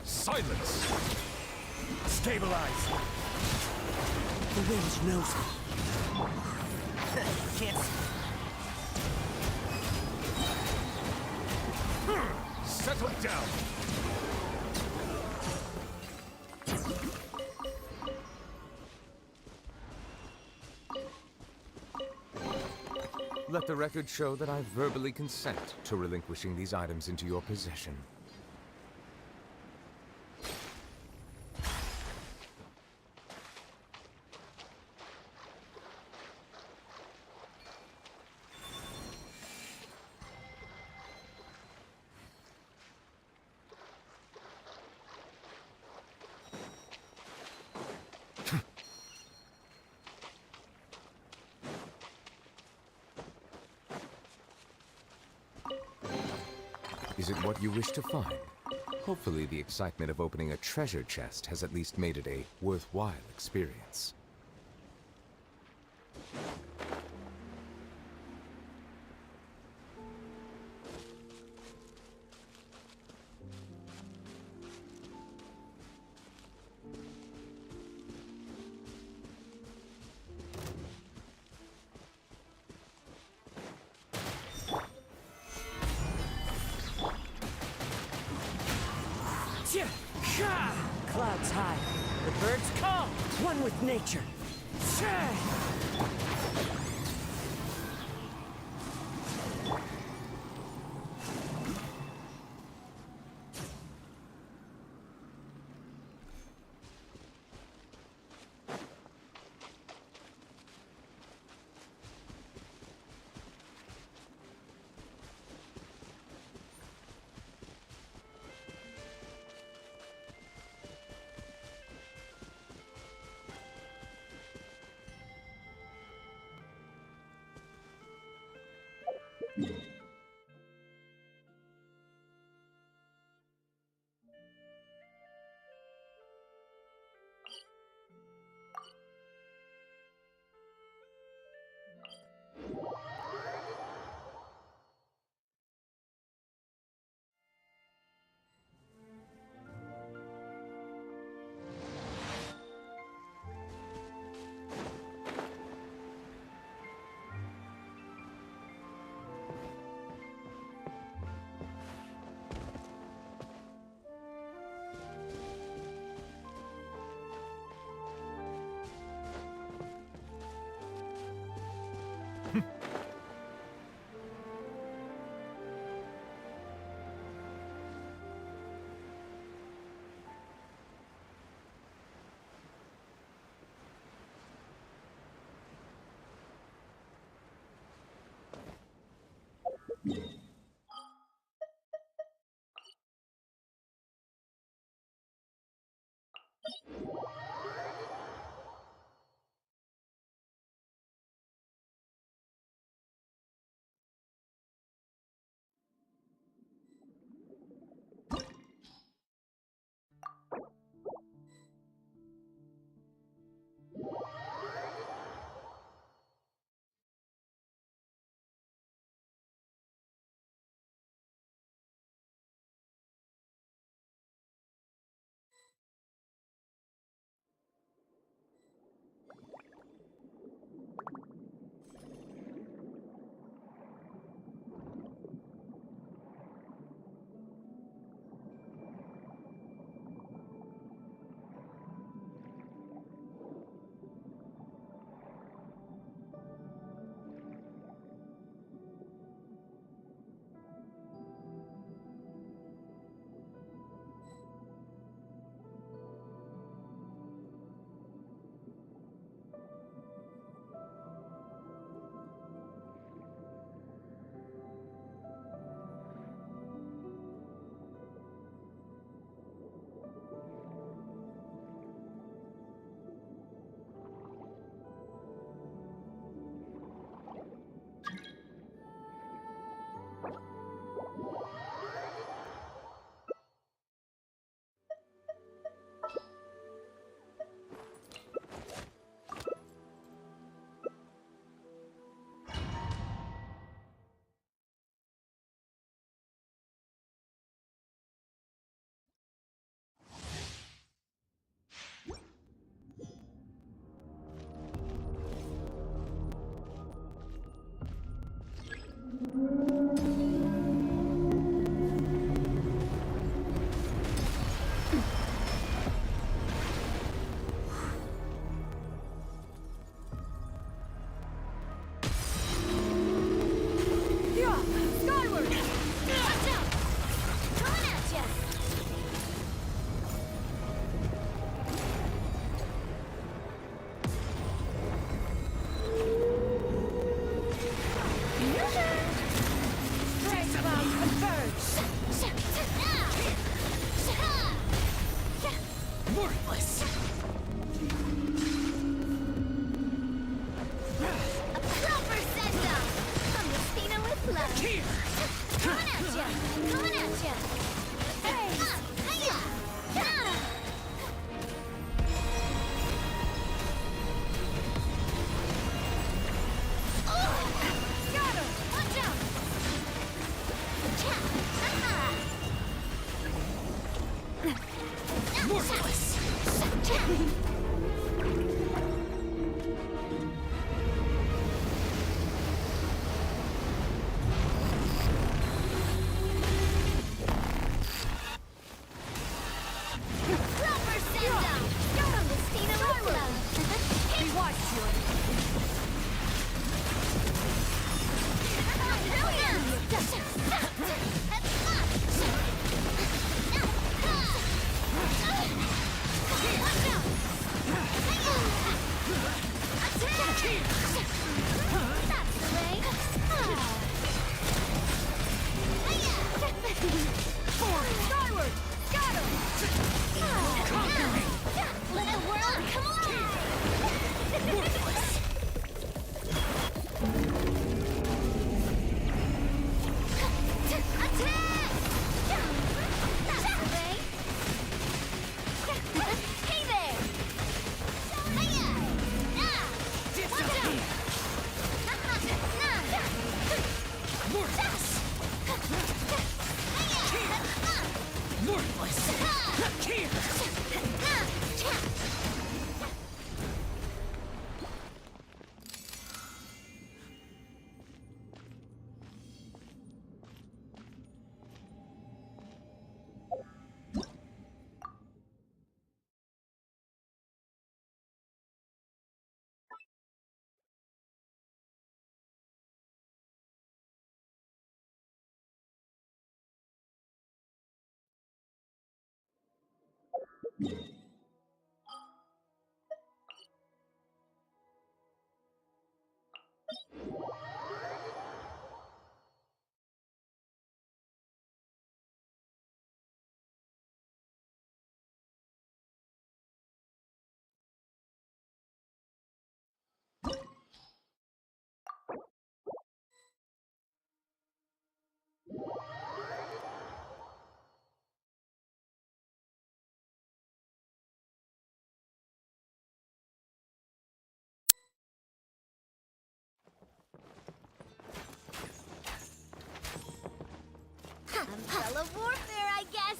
C: Silence! Stabilize!
J: The wind knows me. Can't see.
C: Settle down!
L: Let the record show that I verbally consent to relinquishing these items into your possession. Is it what you wish to find? Hopefully the excitement of opening a treasure chest has at least made it a worthwhile experience.
Q: Clouds high, the birds call, one with nature.
A: Umbrella warfare, I guess.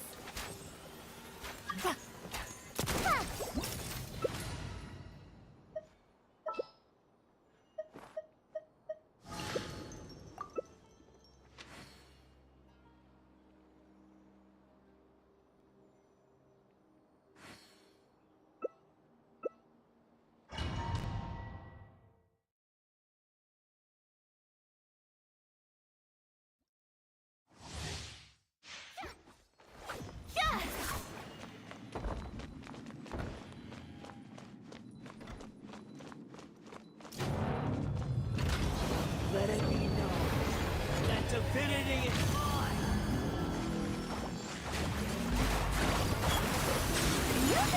Q: Let it be known that divinity is mine!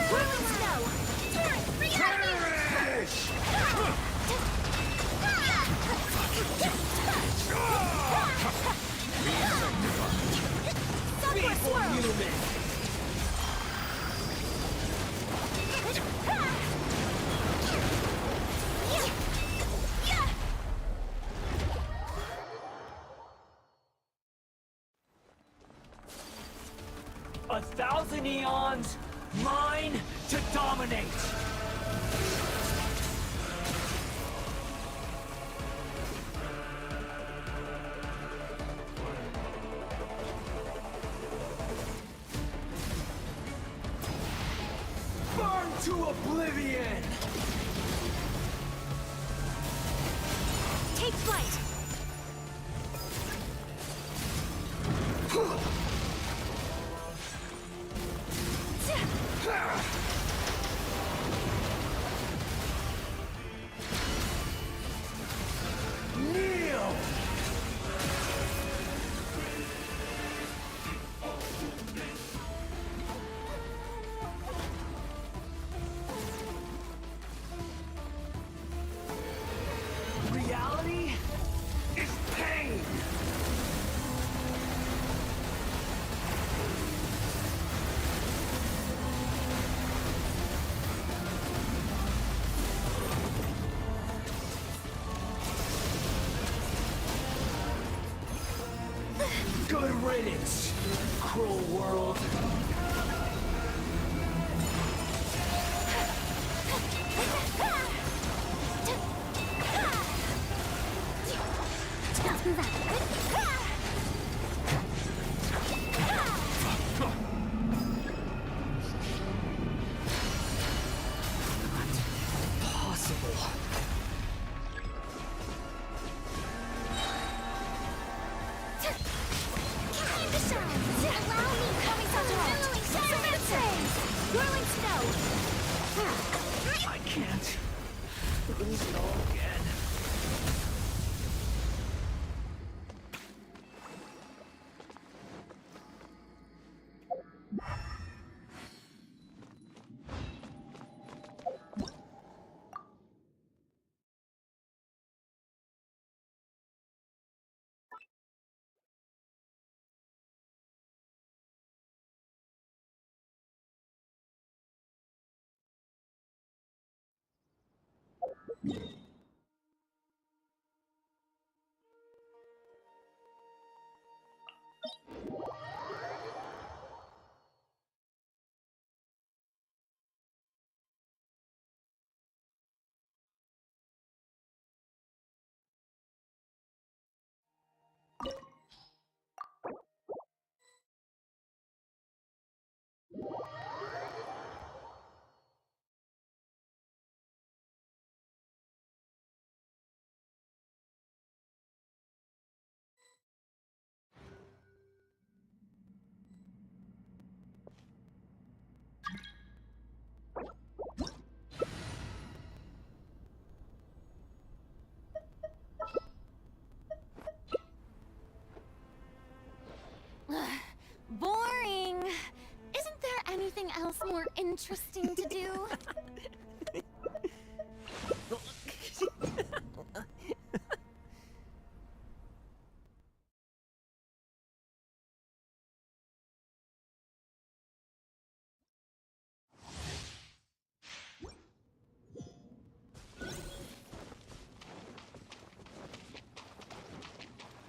A: Whirling snow!
Q: Be for human! A thousand eons, mine to dominate! Burn to oblivion!
A: Take flight!
Q: Kneel! Reality is pain! Good riddance, cruel world. Possible.
A: Allow me coming Whirling snow!
Q: I can't lose it all again.
D: interesting to do?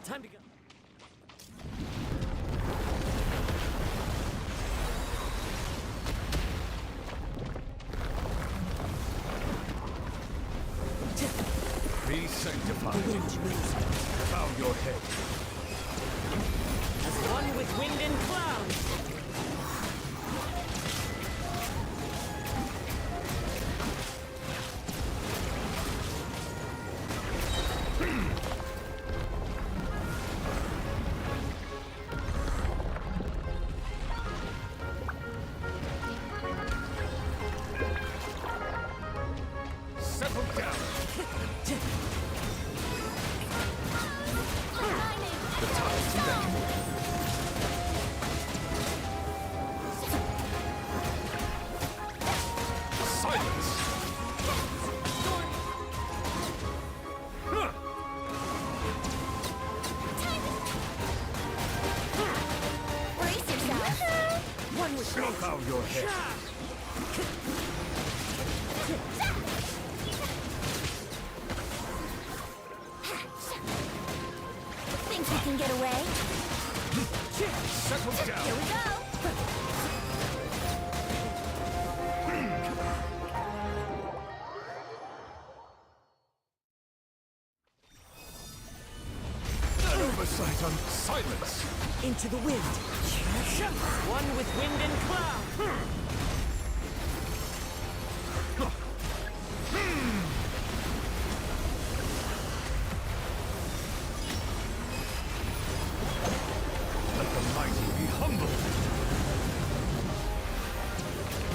Q: Time to go.
B: Be sanctified. Bow your head.
Q: As one with wind and cloud.
B: Settle down. The tide's beckoning. Silence!
D: Brace yourself.
Q: One with
B: Bow your head.
D: Think you can get away?
B: Settle down.
D: Here we go.
B: An oversight on silence.
Q: into the wind. One with wind and cloud.
B: Let the mighty be humbled.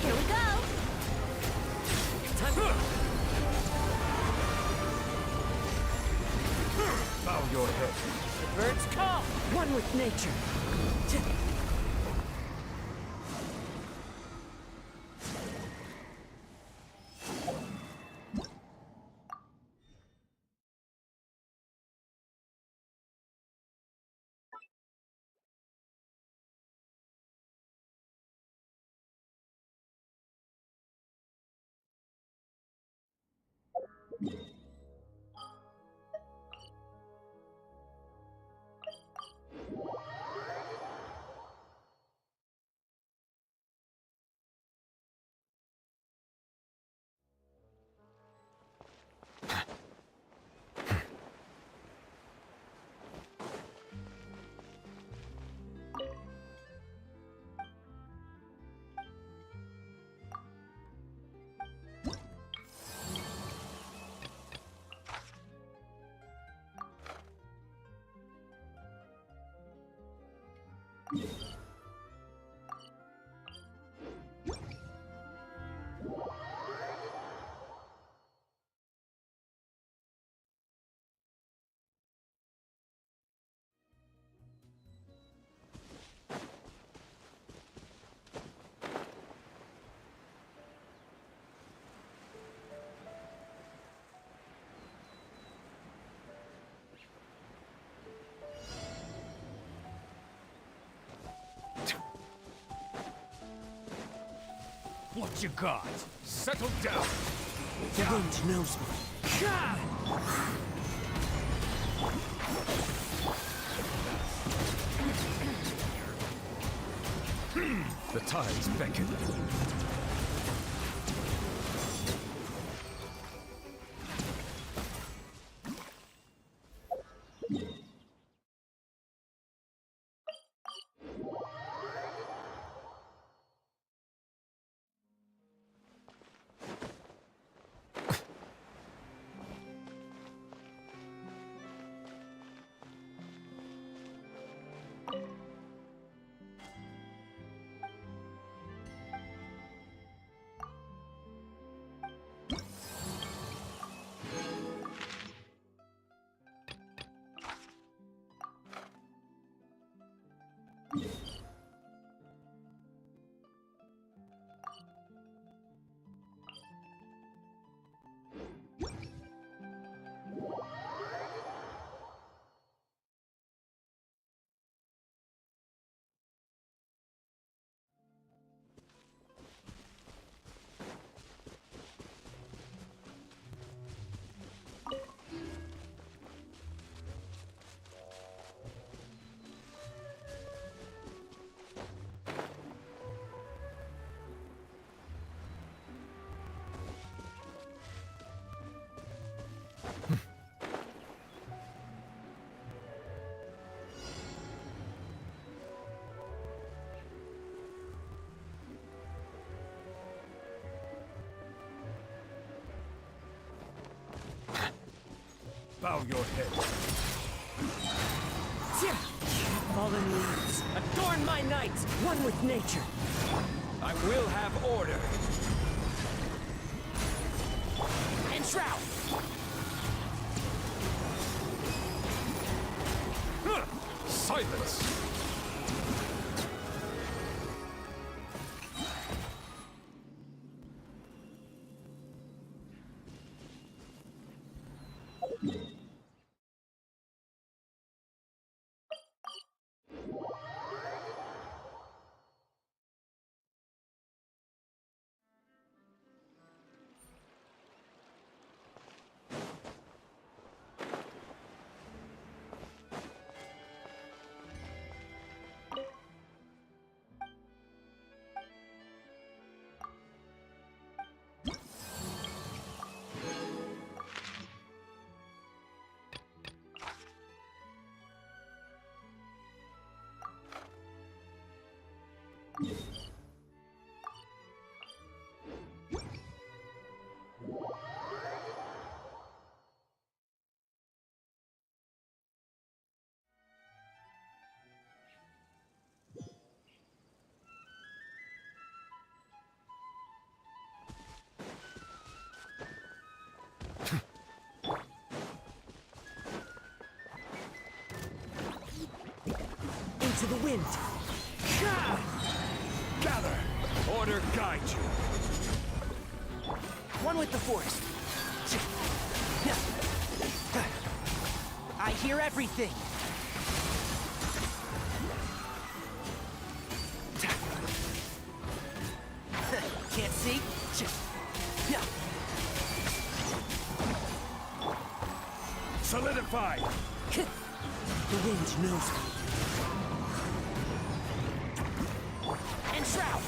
D: Here we go.
B: Bow your head.
Q: The birds call. One with nature.
B: What you got? Settle down.
Q: The wind knows me.
B: The tides beckon. Bow your head.
Q: Fallen leaves, adorn my night, one with nature.
B: I will have order.
Q: And shroud!
B: Silence!
Q: Into the wind.
B: Gather! Order guide you.
J: One with the force. I hear everything. Can't see?
B: Solidify!
Q: The wind knows me.
J: And shroud!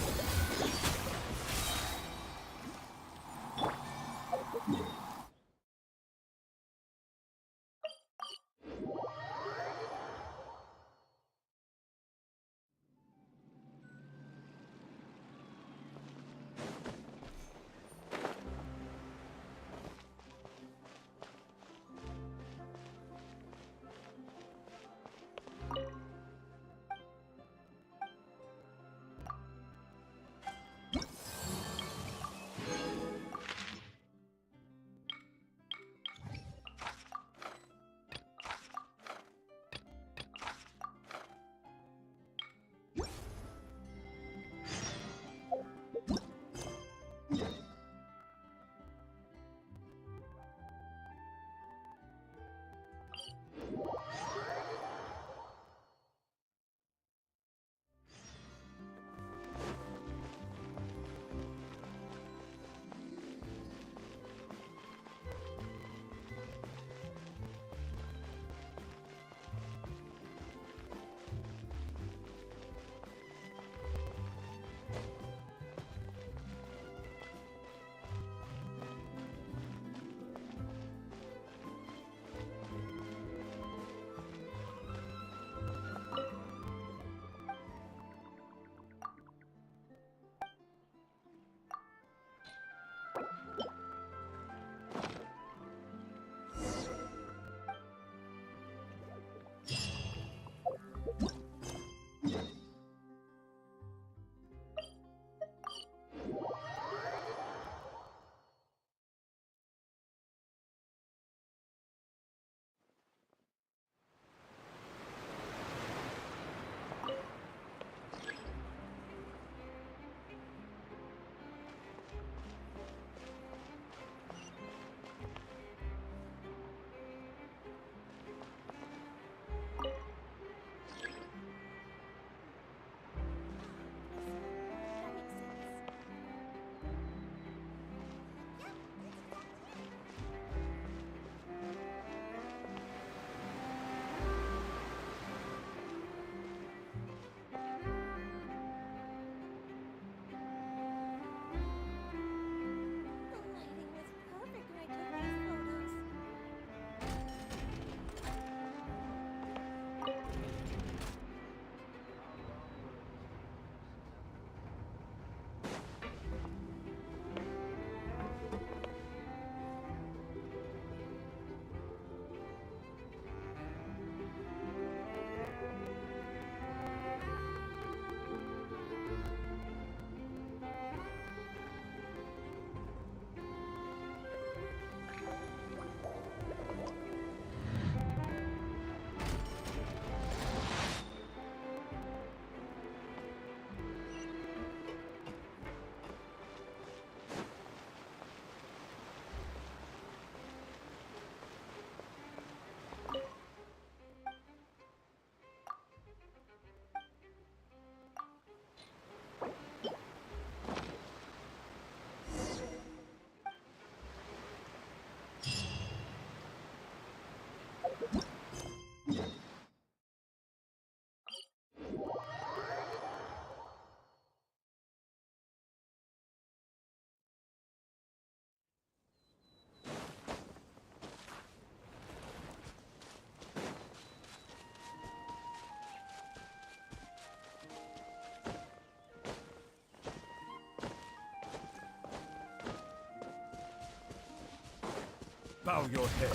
B: Bow your head.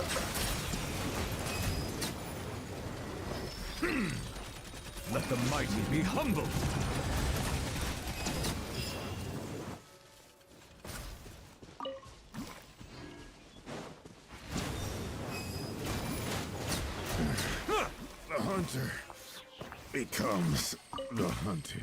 B: Let the mighty be humbled.
C: The hunter becomes the hunted.